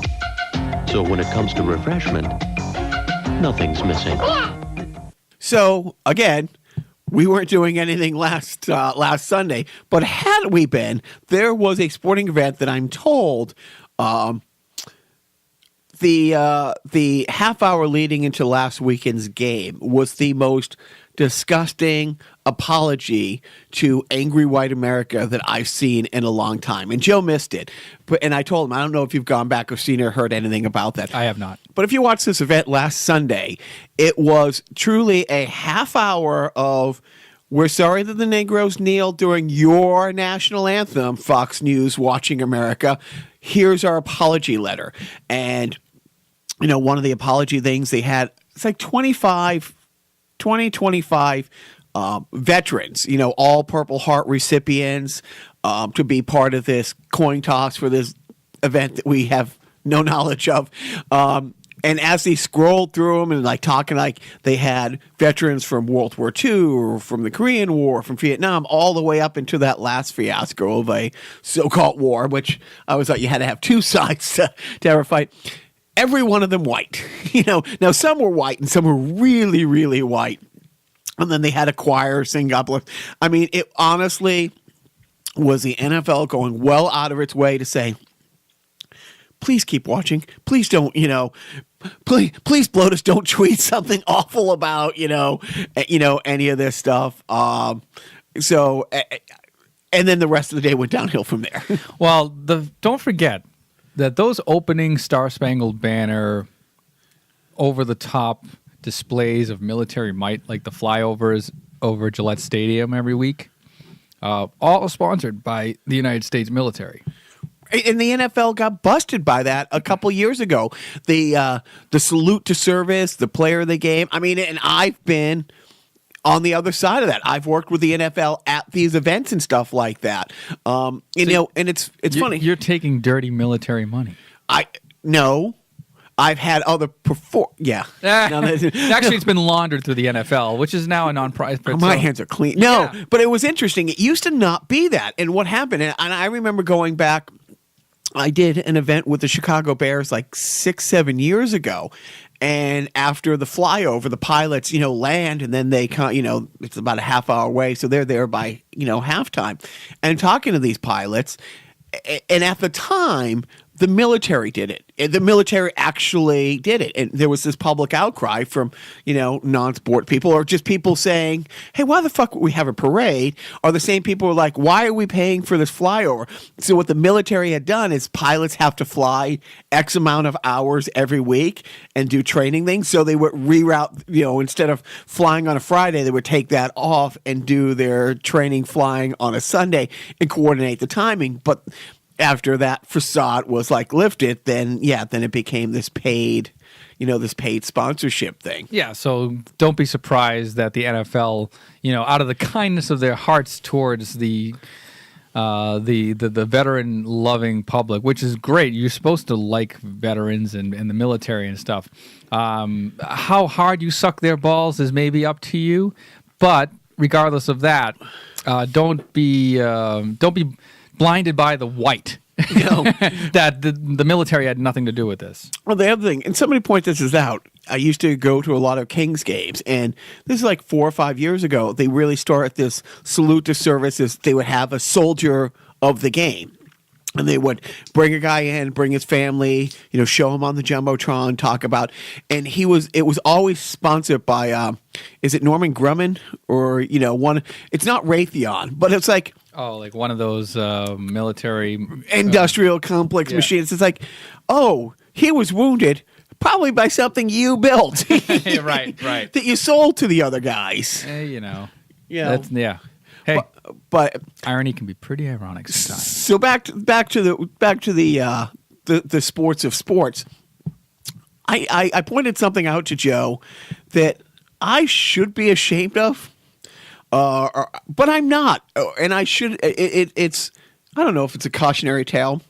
So when it comes to refreshment, nothing's missing. So again, we weren't doing anything last Sunday, but had we been, there was a sporting event that I'm told the half hour leading into last weekend's game was the most disgusting apology to angry white America that I've seen in a long time. And Joe missed it. And I told him, I don't know if you've gone back or seen or heard anything about that. I have not. But if you watched this event last Sunday, it was truly a half hour of, we're sorry that the Negroes kneel during your national anthem, Fox News, Watching America. Here's our apology letter. And, one of the apology things they had, it's like 25 veterans, all Purple Heart recipients to be part of this coin toss for this event that we have no knowledge of. And as they scrolled through them and talking, they had veterans from World War II or from the Korean War, from Vietnam, all the way up into that last fiasco of a so-called war, which I always thought you had to have two sides to ever fight. Every one of them white. Now some were white and some were really, really white. And then they had a choir sing God Bless. I mean, it honestly was the NFL going well out of its way to say, please keep watching. Please don't, please bloat us. Don't tweet something awful about, any of this stuff. And then the rest of the day went downhill from there. Well, don't forget that those opening Star Spangled Banner over the top displays of military might, like the flyovers over Gillette Stadium every week, all sponsored by the United States military. And the NFL got busted by that a couple years ago. The salute to service, the player of the game. I mean, and I've been on the other side of that. I've worked with the NFL at these events and stuff like that. And it's funny. You're taking dirty military money. No. I've had other Yeah. Actually, it's been laundered through the NFL, which is now a non-profit. My hands are clean. No, but it was interesting. It used to not be that. And what happened, and I remember going back I did an event with the Chicago Bears like 6-7 years ago. And after the flyover, the pilots, land, and then they come, it's about a half hour away. So they're there by, halftime. And talking to these pilots, and at the time, the military did it. The military actually did it. And there was this public outcry from, non-sport people, or just people saying, hey, why the fuck would we have a parade? Or the same people were like, why are we paying for this flyover? So what the military had done is pilots have to fly X amount of hours every week and do training things. So they would reroute, instead of flying on a Friday, they would take that off and do their training flying on a Sunday and coordinate the timing. But after that facade was like lifted, then it became this paid, this paid sponsorship thing. Yeah, so don't be surprised that the NFL, out of the kindness of their hearts towards the veteran loving public, which is great. You're supposed to like veterans and the military and stuff. How hard you suck their balls is maybe up to you, but regardless of that, don't be blinded by the white. That the military had nothing to do with this. Well, the other thing, and somebody pointed this out, I used to go to a lot of Kings games, and this is like 4 or 5 years ago, they really started this salute to services. They would have a soldier of the game. And they would bring a guy in, bring his family, show him on the Jumbotron, talk about, and it was always sponsored by, is it Norman Grumman or, it's not Raytheon, but it's like. Oh, like one of those military. Industrial complex machines. It's like, oh, he was wounded probably by something you built. Right. That you sold to the other guys. Yeah. Hey, but irony can be pretty ironic sometimes. So back to the sports of sports. I pointed something out to Joe that I should be ashamed of, but I'm not, and I should. It's I don't know if it's a cautionary tale.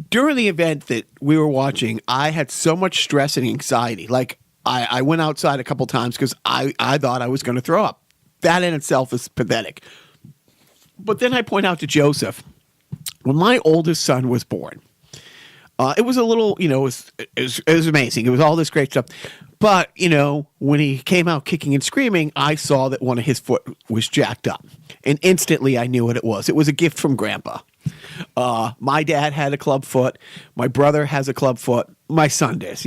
During the event that we were watching, I had so much stress and anxiety. Like I went outside a couple times because I thought I was going to throw up. That in itself is pathetic. But then I point out to Joseph, when my oldest son was born, it was a little, it was amazing. It was all this great stuff. But, when he came out kicking and screaming, I saw that one of his foot was jacked up. And instantly I knew what it was. It was a gift from Grandpa. My dad had a club foot. My brother has a club foot. My son does,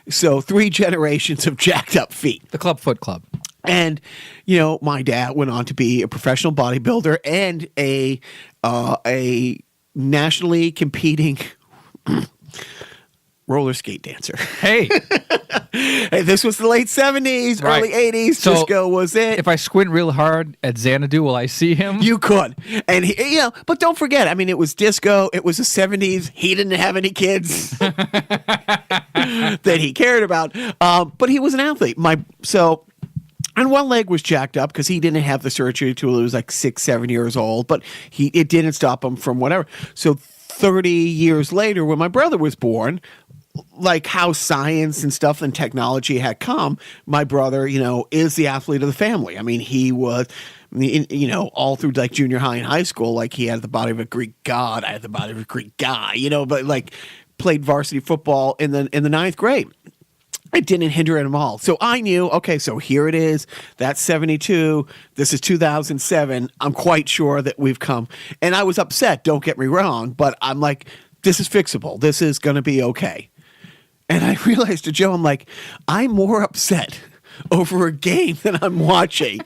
So 3 generations of jacked up feet. The Club Foot Club. And, my dad went on to be a professional bodybuilder and a nationally competing roller skate dancer. Hey. Hey, this was the late 70s, Right. early 80s. So, Disco was it. If I squint real hard at Xanadu, will I see him? You could. And, but don't forget, I it was disco. It was the 70s. He didn't have any kids that he cared about. But he was an athlete. And one leg was jacked up because he didn't have the surgery until he was like 6-7 years old, but it didn't stop him from whatever. So 30 years later, when my brother was born, like how science and stuff and technology had come, my brother, is the athlete of the family. He was, all through like junior high and high school, like he had the body of a Greek god. I had the body of a Greek guy, but like played varsity football in the 9th grade. It didn't hinder him at all. So I knew, okay, so here it is. That's 72. This is 2007. I'm quite sure that we've come. And I was upset, don't get me wrong, but I'm like, this is fixable. This is going to be okay. And I realized to Joe, I'm like, I'm more upset over a game that I'm watching.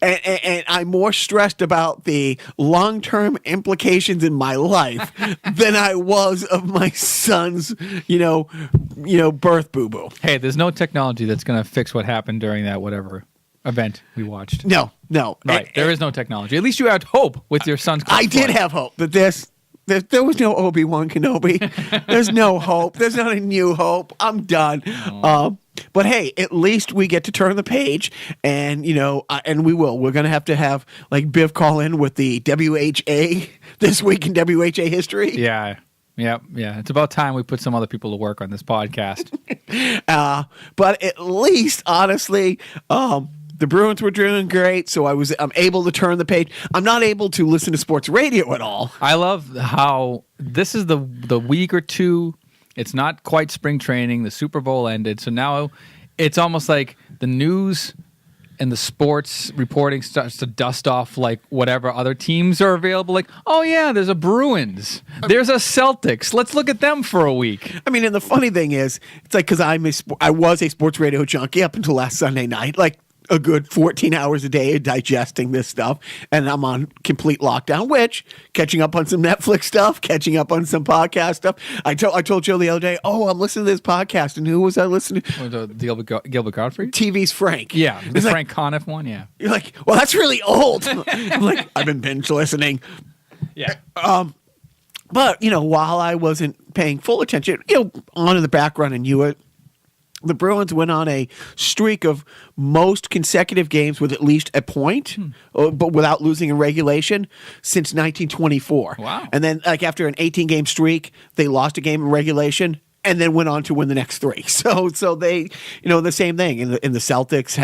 And I'm more stressed about the long-term implications in my life than I was of my son's, birth boo-boo. Hey, there's no technology that's going to fix what happened during that whatever event we watched. No. Right. There is no technology. At least you had hope with your son's I did have hope that there was no Obi-Wan Kenobi. There's no hope. There's not a new hope. I'm done. But hey, at least we get to turn the page, and and we will. We're gonna have like Biv call in with the WHA this week in WHA history. Yeah. It's about time we put some other people to work on this podcast. But at least, honestly, The Bruins were doing great, so I'm able to turn the page. I'm not able to listen to sports radio at all. I love how this is the week or two. It's not quite spring training. The Super Bowl ended, so now it's almost like the news and the sports reporting starts to dust off like whatever other teams are available. Like, oh yeah, there's a Bruins, there's a Celtics. Let's look at them for a week. I mean, and the funny thing is, it's like because I was a sports radio junkie up until last Sunday night, like a good 14 hours a day digesting this stuff, and I'm on complete lockdown, which catching up on some Netflix stuff, catching up on some podcast stuff. I told Joe the other day, I'm listening to this podcast, and who was I listening to? Gilbert Gottfried? TV's Frank. Yeah, the It's Frank Conniff one, yeah. You're like, well, that's really old. I'm like, I've been binge listening. Yeah. But, while I wasn't paying full attention, on in the background and the Bruins went on a streak of most consecutive games with at least a point, but without losing in regulation since 1924. Wow. And then, after an 18-game streak, they lost a game in regulation and then went on to win the next three. So they, the same thing. And the Celtics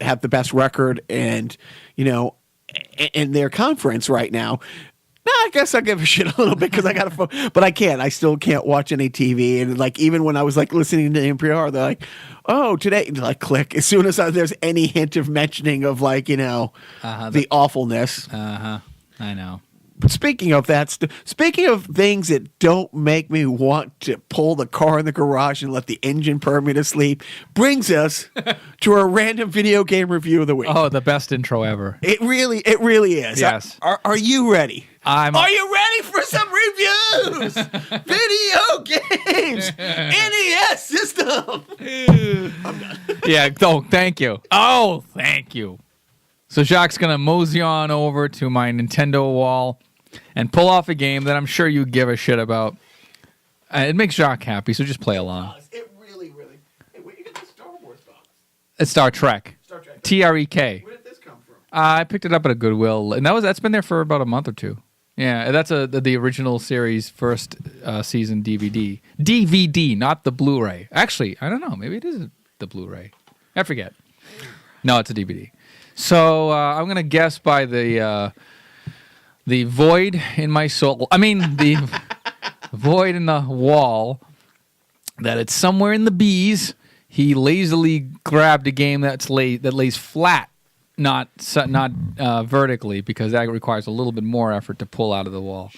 have the best record and, in their conference right now. No, I guess I'll give a shit a little bit because I got a phone, but I can't. I still can't watch any TV. And even when I was listening to NPR, they're like, "Oh, today," click as soon as there's any hint of mentioning of the awfulness. I know. But speaking of that, speaking of things that don't make me want to pull the car in the garage and let the engine put me to sleep, brings us to our random video game review of the week. Oh, the best intro ever. It really is. Yes. Are you ready? Are you ready for some reviews? Video games, NES system. I'm done. Yeah. Oh, thank you. Oh, thank you. So Jacques gonna mosey on over to my Nintendo wall and pull off a game that I'm sure you give a shit about. It makes Jacques happy, so just play along. It really. Hey, where you get the Star Wars box? It's Star Trek. TREK. Where did this come from? I picked it up at a Goodwill, and that's been there for about a month or two. Yeah, that's the original series first season DVD. DVD, not the Blu-ray. Actually, I don't know. Maybe it is the Blu-ray. I forget. No, it's a DVD. So I'm gonna guess by the void in my soul. I mean the void in the wall that it's somewhere in the B's. He lazily grabbed a game that lays flat, not vertically, because that requires a little bit more effort to pull out of the wall.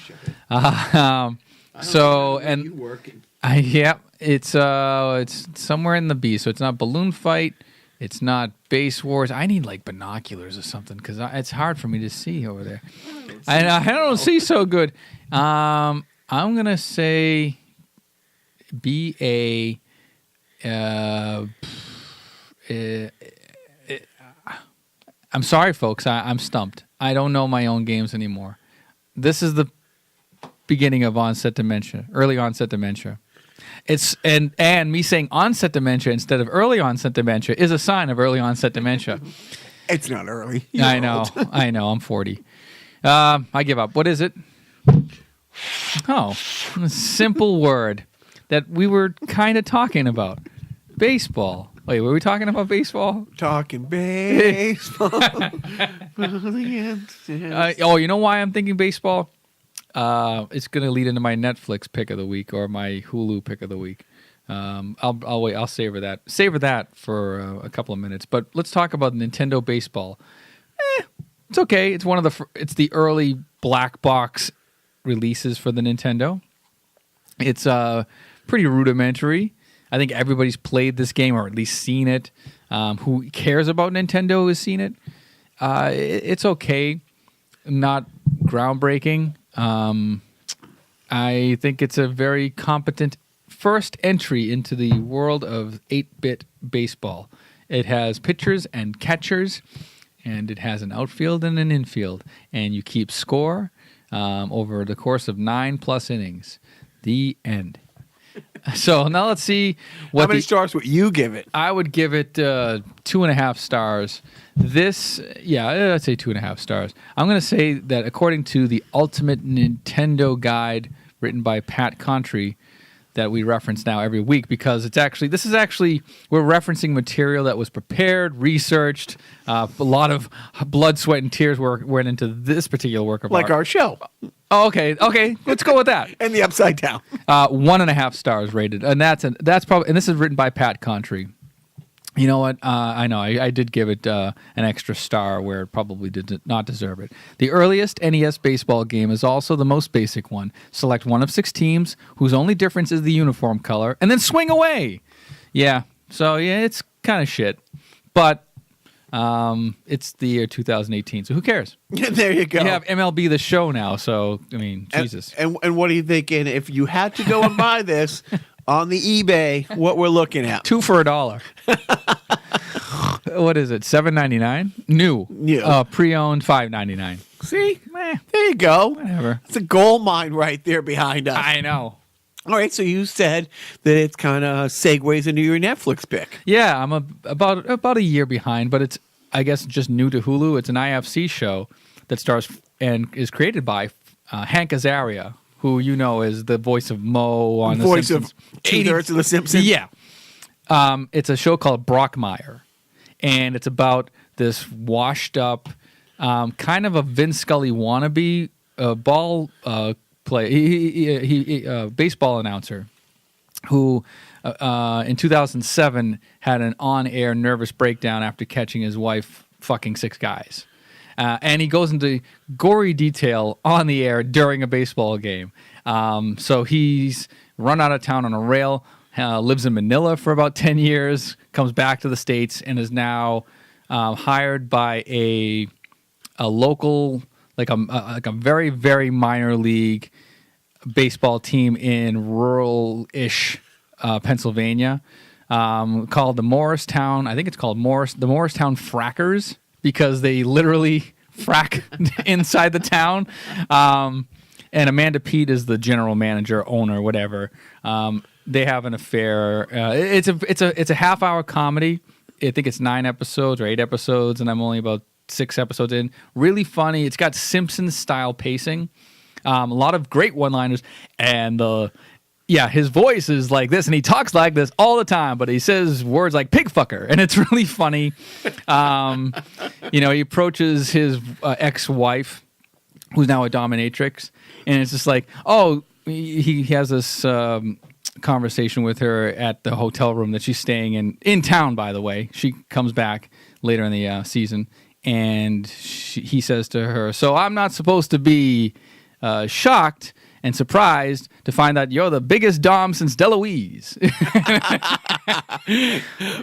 It's somewhere in the B. So it's not Balloon Fight. It's not Base Wars. I need binoculars or something because it's hard for me to see over there. I don't see so good. I'm gonna say BA. I'm sorry, folks. I'm stumped. I don't know my own games anymore. This is the beginning of early onset dementia. It's and me saying onset dementia instead of early onset dementia is a sign of early onset dementia. It's not early. I know. I'm 40. I give up. What is it? Oh, a simple word that we were kind of talking about. Baseball. Wait, were we talking about baseball? Talking baseball. You know why I'm thinking baseball? It's going to lead into my Netflix pick of the week or my Hulu pick of the week. I'll wait. I'll savor that. Savor that for a couple of minutes. But let's talk about Nintendo Baseball. It's okay. It's it's the early black box releases for the Nintendo. It's pretty rudimentary. I think everybody's played this game or at least seen it. Who cares about Nintendo has seen it. It's okay. Not groundbreaking. I think it's a very competent first entry into the world of 8-bit baseball. It has pitchers and catchers, and it has an outfield and an infield, and you keep score over the course of 9+ innings. The end. So now let's see how many stars would you give it? I would give it 2.5 stars. I'd say 2.5 stars. I'm going to say that according to the Ultimate Nintendo Guide written by Pat Contry, that we reference now every week because this is actually we're referencing material that was prepared, researched. A lot of blood, sweat, and tears went into this particular work of art. Like our show. Oh, okay, let's go with that. And the Upside Down. 1.5 stars rated, and that's probably, and this is written by Pat Contry. You know what? I know. I did give it an extra star where it probably did not deserve it. The earliest NES baseball game is also the most basic one. Select one of 6 teams whose only difference is the uniform color, and then swing away. Yeah. So, yeah, it's kind of shit. But it's the year 2018, so who cares? There you go. You have MLB The Show now, so, I mean, Jesus. And what are you thinking? If you had to go and buy this on the eBay, what we're looking at? 2 for $1. What is it? $7.99? New. Pre-owned $5.99. See? There you go. Whatever. It's a gold mine right there behind us. I know. All right, so you said that it kind of segues into your Netflix pick. Yeah, I'm about a year behind, but it's, I guess, just new to Hulu. It's an IFC show that stars and is created by Hank Azaria, who you know is the voice of Moe on The Simpsons. Voice of 2/3 of The Simpsons. Yeah. It's a show called Brockmire, and it's about this washed-up, kind of a Vince Scully wannabe ball baseball announcer who in 2007 had an on-air nervous breakdown after catching his wife fucking 6 guys. And he goes into gory detail on the air during a baseball game. So he's run out of town on a rail, lives in Manila for about 10 years, comes back to the States, and is now hired by a local, like a very, very minor league baseball team in rural-ish Pennsylvania called the Morristown. I think it's called the Morristown Frackers, because they literally frack inside the town. And Amanda Peet is the general manager, owner, whatever. They have an affair. It's a half-hour comedy. I think it's 9 episodes or 8 episodes, and I'm only about 6 episodes in. Really funny. It's got Simpsons-style pacing. A lot of great one-liners, and his voice is like this, and he talks like this all the time, but he says words like pig fucker, and it's really funny. He approaches his ex-wife, who's now a dominatrix, and it's just like, he has this conversation with her at the hotel room that she's staying in town, by the way. She comes back later in the season, and he says to her, so I'm not supposed to be shocked and surprised to find that you're the biggest dom since DeLuise.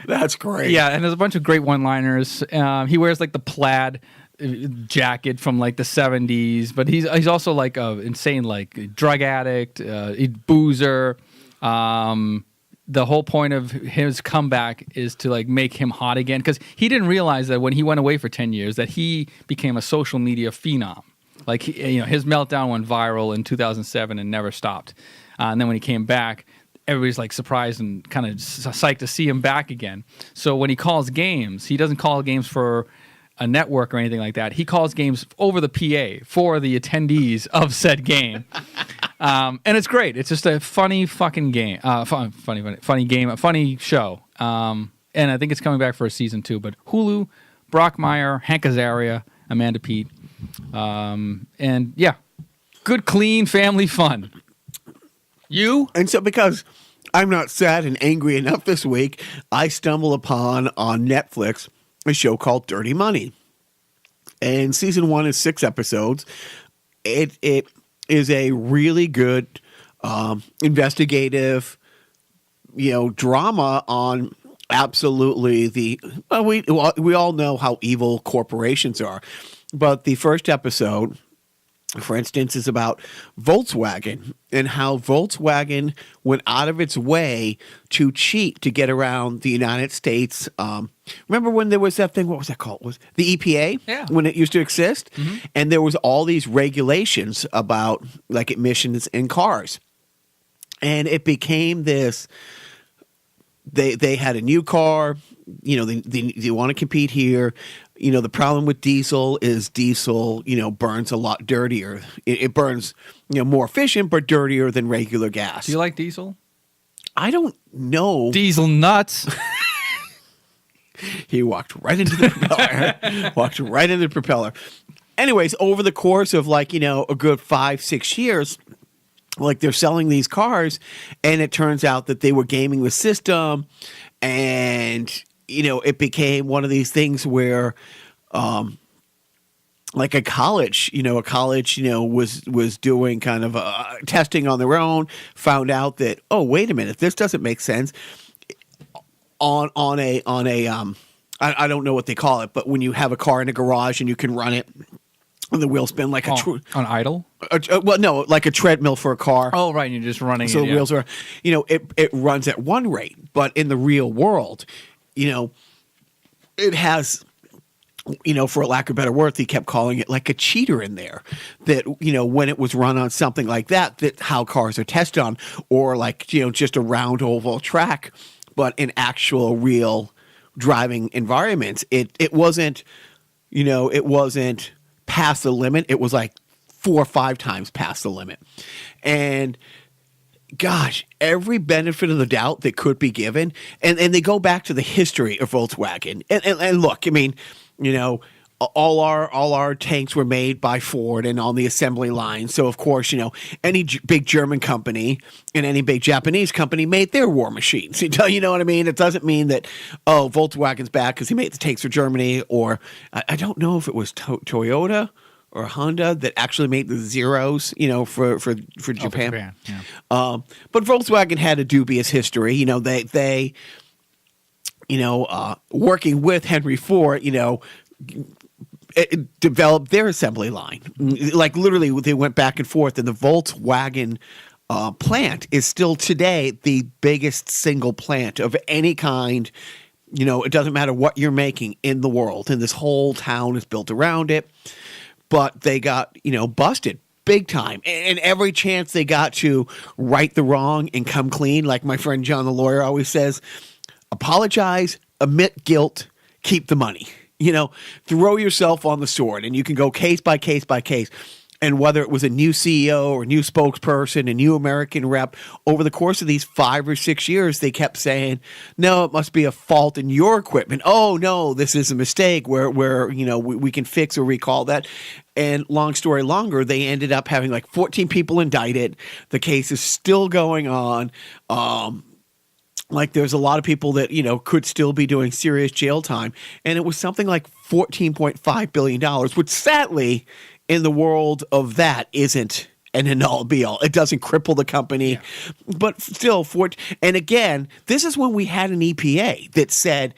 That's great. Yeah, and there's a bunch of great one-liners. He wears like the plaid jacket from like the 70s, but he's also like a insane like drug addict, boozer. The whole point of his comeback is to like make him hot again, because he didn't realize that when he went away for 10 years that he became a social media phenom. Like, his meltdown went viral in 2007 and never stopped. And then when he came back, everybody's like surprised and kind of psyched to see him back again. So when he calls games, he doesn't call games for a network or anything like that. He calls games over the PA for the attendees of said game. And it's great. It's just a funny fucking game. Funny game, a funny show. And I think it's coming back for a season 2. But Hulu, Brockmire, Hank Azaria, Amanda Peet. And yeah, good, clean family fun. You? And so because I'm not sad and angry enough this week, I stumble upon on Netflix a show called Dirty Money. And season 1 is 6 episodes. It is a really good investigative, drama on absolutely we all know how evil corporations are. But the first episode, for instance, is about Volkswagen and how Volkswagen went out of its way to cheat to get around the United States. Remember when there was that thing, what was that called? Was the EPA? Yeah. When it used to exist? Mm-hmm. And there was all these regulations about like emissions in cars. And it became this, they had a new car, they want to compete here. The problem with diesel is diesel, burns a lot dirtier. It burns, more efficient, but dirtier than regular gas. Do you like diesel? I don't know. Diesel nuts. He walked right into the propeller. Walked right into the propeller. Anyways, over the course of like, a good 5-6 years, like they're selling these cars, and it turns out that they were gaming the system, and it became one of these things where like a college was doing kind of testing on their own, found out that, oh, wait a minute, this doesn't make sense. On a I don't know what they call it, but when you have a car in a garage and you can run it, and the wheels spin like on idle. Well, no, like a treadmill for a car. Oh, right, and you're just running. So the wheels are, it runs at one rate, but in the real world, it has. For lack of better word, he kept calling it like a cheater in there. That, when it was run on something like that how cars are tested on, or like, just a round oval track, but in actual real driving environments, it wasn't, it wasn't past the limit. It was like 4 or 5 times past the limit. And gosh, every benefit of the doubt that could be given. And they go back to the history of Volkswagen. And look, I mean, all our tanks were made by Ford and on the assembly line. So, of course, any big German company and any big Japanese company made their war machines. You know what I mean? It doesn't mean that, Volkswagen's bad because he made the tanks for Germany, or I don't know if it was Toyota or Honda that actually made the Zeros, for Japan. Yeah. But Volkswagen had a dubious history. They working with Henry Ford, developed their assembly line. Like literally, they went back and forth, and the Volkswagen plant is still today the biggest single plant of any kind. It doesn't matter what you're making in the world, and this whole town is built around it. But they got, busted big time. And every chance they got to right the wrong and come clean, like my friend John the lawyer always says, apologize, admit guilt, keep the money. Throw yourself on the sword, and you can go case by case by case. And whether it was a new CEO or a new spokesperson, a new American rep, over the course of these 5 or 6 years, they kept saying, no, it must be a fault in your equipment. Oh, no, this is a mistake where we can fix or recall that. And long story longer, they ended up having like 14 people indicted. The case is still going on. Like there's a lot of people that, could still be doing serious jail time. And it was something like $14.5 billion, which sadly in the world of that isn't an end-all be-all. It doesn't cripple the company. Yeah. But still, and again, this is when we had an EPA that said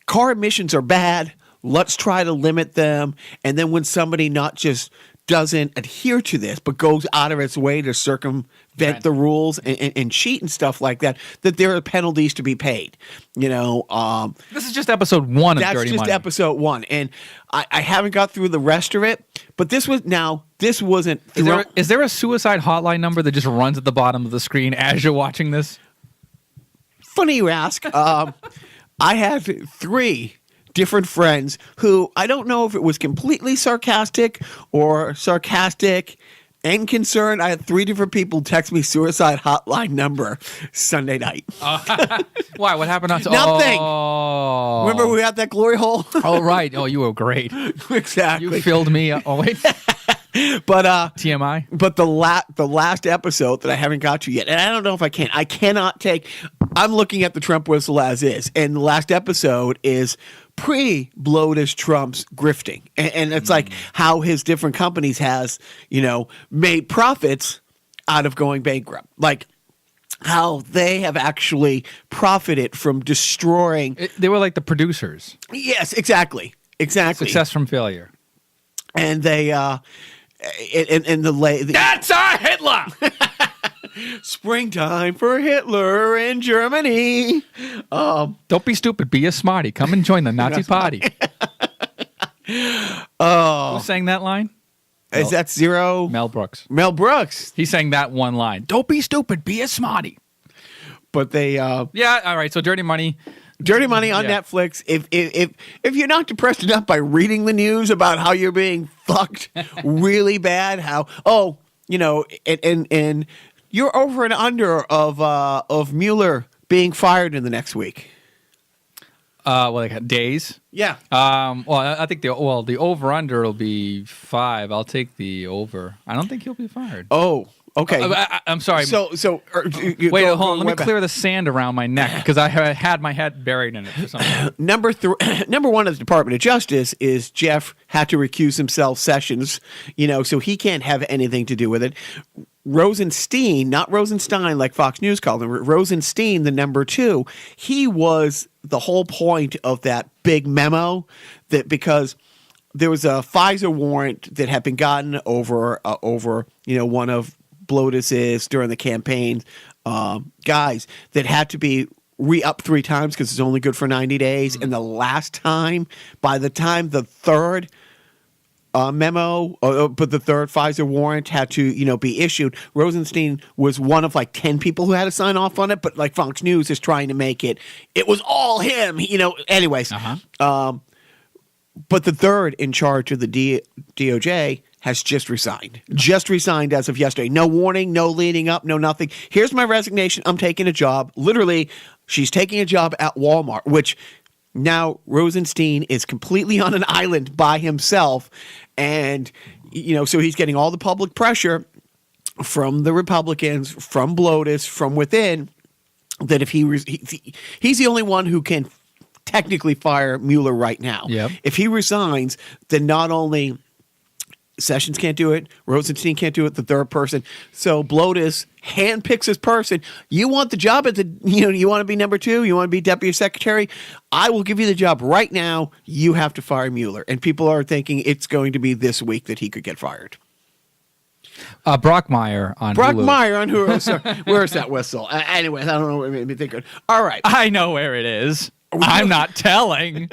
car emissions are bad. Let's try to limit them. And then when somebody not just doesn't adhere to this, but goes out of its way to circumvent the rules and cheat and stuff like that, that there are penalties to be paid. This is just episode 1 of Dirty Money. That's just episode 1. And I haven't got through the rest of it, but this wasn't. Is there a suicide hotline number that just runs at the bottom of the screen as you're watching this? Funny you ask. I have 3 different friends who I don't know if it was completely sarcastic or sarcastic and concerned. I had 3 different people text me suicide hotline number Sunday night. Why? What happened? Nothing. Oh. Remember we had that glory hole? Oh, right. Oh, you were great. Exactly. You filled me up. Oh, wait. But TMI. But the last episode that I haven't got to yet, and I don't know if I can. I cannot take. I'm looking at the Trump whistle as is, and the last episode is pre-bloated Trump's grifting, and it's like how his different companies has made profits out of going bankrupt, like how they have actually profited from destroying. They were like the producers. Yes, exactly. Success from failure, and they. That's our Hitler. Springtime for Hitler in Germany. Don't be stupid. Be a smarty. Come and join the Nazi party. Who sang that line? Is that Zero? Mel Brooks. Mel Brooks. He sang that one line. Don't be stupid. Be a smarty. But they. Yeah. All right. So Dirty Money. Dirty Money on Netflix. If you're not depressed enough by reading the news about how you're being fucked really bad, and You're over and under of Mueller being fired in the next week. Like days. Yeah. Well, I think the over under will be 5. I'll take the over. I don't think he'll be fired. Oh, okay. I'm sorry. So wait, hold on. Let me clear the sand around my neck because I had my head buried in it for some reason. Number one of the Department of Justice is Jeff had to recuse himself. Sessions, so he can't have anything to do with it. Rosenstein, not Rosenstein like Fox News called him, Rosenstein, the number 2, he was the whole point of that big memo that because there was a FISA warrant that had been gotten over one of Blotus's during the campaign guys that had to be re-upped 3 times because it's only good for 90 days. And the last time, by the time the third memo, but the third FISA warrant had to, be issued. Rosenstein was one of like 10 people who had to sign off on it, but like Fox News is trying to make it was all him, anyways. But the third in charge of the DOJ has just resigned as of yesterday. No warning, no leading up, no nothing. Here's my resignation. I'm taking a job. Literally, she's taking a job at Walmart, which now Rosenstein is completely on an island by himself. And, so he's getting all the public pressure from the Republicans, from Blotus, from within, that if he's the only one who can technically fire Mueller right now. Yep. If he resigns, then not only Sessions can't do it, Rosenstein can't do it, the third person. So Blotus handpicks his person. You want the job at you want to be number 2, you want to be deputy secretary? I will give you the job right now. You have to fire Mueller. And people are thinking it's going to be this week that he could get fired. Brockmeyer on Hulu. Where's that whistle? Anyways, I don't know what made me think of. All right. I know where it is. I'm not telling.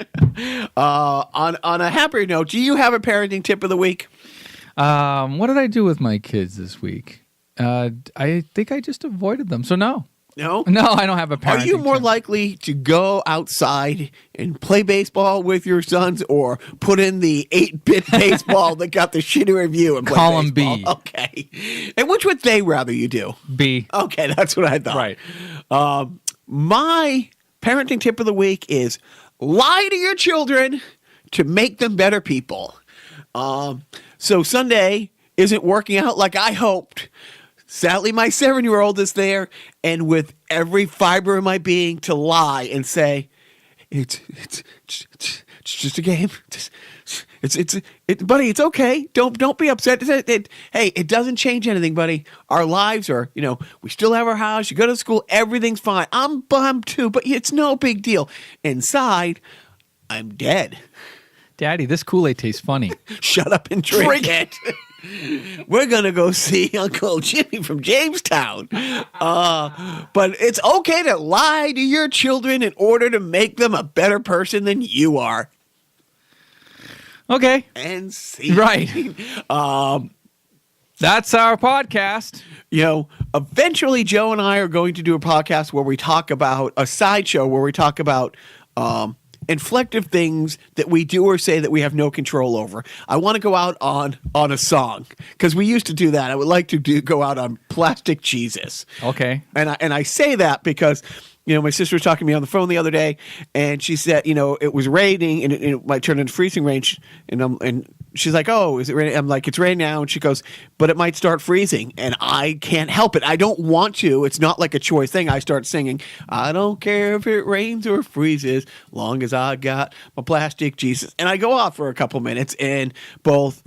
On a happier note, do you have a parenting tip of the week? What did I do with my kids this week? I think I just avoided them. So no. No? No, I don't have a parenting Are you more tip. likely to go outside and play baseball with your sons or put in the 8-bit baseball that got the shitty review and play Column baseball? B. Okay. And which would they rather you do? B. Okay, that's what I thought. Right. My parenting tip of the week is lie to your children to make them better people. So Sunday isn't working out like I hoped. Sadly, my 7-year-old is there, and with every fiber of my being to lie and say, it's just a game. Buddy, it's okay. Don't be upset. Hey, it doesn't change anything, buddy. Our lives are, we still have our house. You go to school. Everything's fine. I'm bummed too, but it's no big deal. Inside, I'm dead. Daddy, this Kool-Aid tastes funny. Shut up and drink it. We're going to go see Uncle Jimmy from Jamestown. But it's okay to lie to your children in order to make them a better person than you are. Okay. And see. Right. That's our podcast. Eventually Joe and I are going to do a podcast where we talk about a sideshow where we talk about inflective things that we do or say that we have no control over. I want to go out on a song because we used to do that. I would like to go out on Plastic Jesus. Okay. And I say that because my sister was talking to me on the phone the other day, and she said, it was raining, and it might turn into freezing rain. And she's like, "Oh, is it raining?" I'm like, "It's raining now." And she goes, "But it might start freezing," and I can't help it. I don't want to. It's not like a choice thing. I start singing, "I don't care if it rains or freezes, long as I got my plastic Jesus." And I go off for a couple minutes, and both,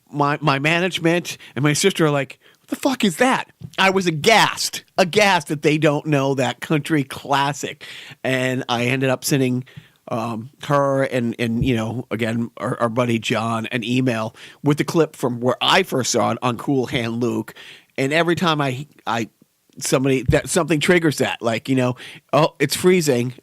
my management and my sister are like, "What the fuck is that?" I was aghast that they don't know that country classic. And I ended up sending her and again, our buddy John an email with the clip from where I first saw it on Cool Hand Luke. And every time something triggers that, like, oh, it's freezing.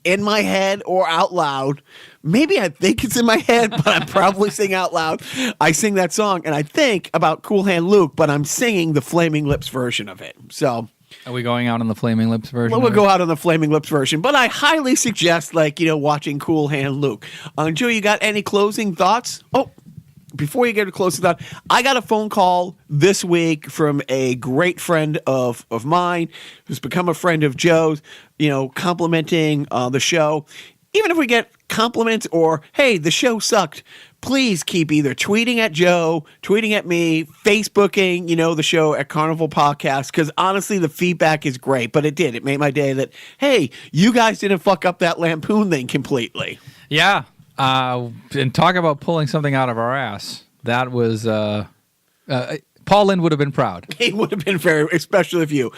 In my head or out loud, maybe I think it's in my head, but I'm probably singing out loud. I sing that song and I think about Cool Hand Luke, but I'm singing the Flaming Lips version of it. So are we going out on the Flaming Lips version? We'll go out on the Flaming Lips version, but I highly suggest watching Cool Hand Luke. Joe, you got any closing thoughts? Oh, before you get to closing thought, I got a phone call this week from a great friend of mine who's become a friend of Joe's, complimenting the show. Even if we get compliments or, hey, the show sucked, please keep either tweeting at Joe, tweeting at me, Facebooking, the show at Carnival Podcast, because honestly, the feedback is great. But it made my day that, hey, you guys didn't fuck up that lampoon thing completely. Yeah. And talk about pulling something out of our ass. That was, Paul Lynde would have been proud. He would have been very, especially if you.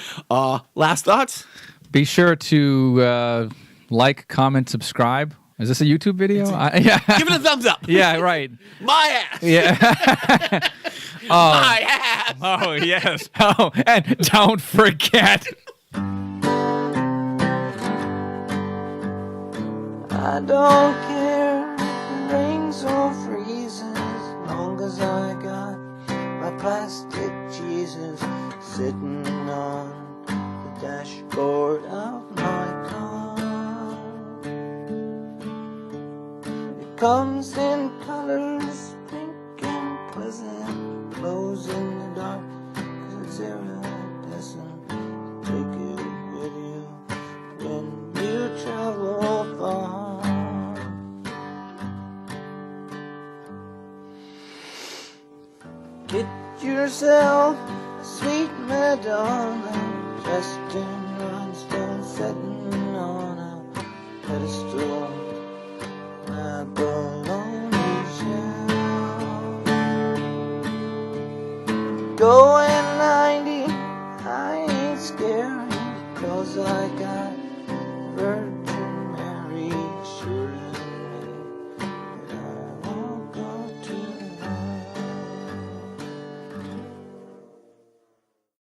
Last thoughts? Be sure to like, comment, subscribe. Is this a YouTube video? Yeah. Give it a thumbs up. Yeah, right. My ass. Yeah. My ass. Oh, yes. Oh, and don't forget. I don't care if it rains or freezes, as long as I got my plastic Jesus sitting on the dashboard of my car. It comes in colors, pink and pleasant, glows in the dark, 'cause it's iridescent. Take it with you when you travel far. Get yourself a sweet Madonna, dressed in rhinestones, sitting on a pedestal. My bologna shell. Go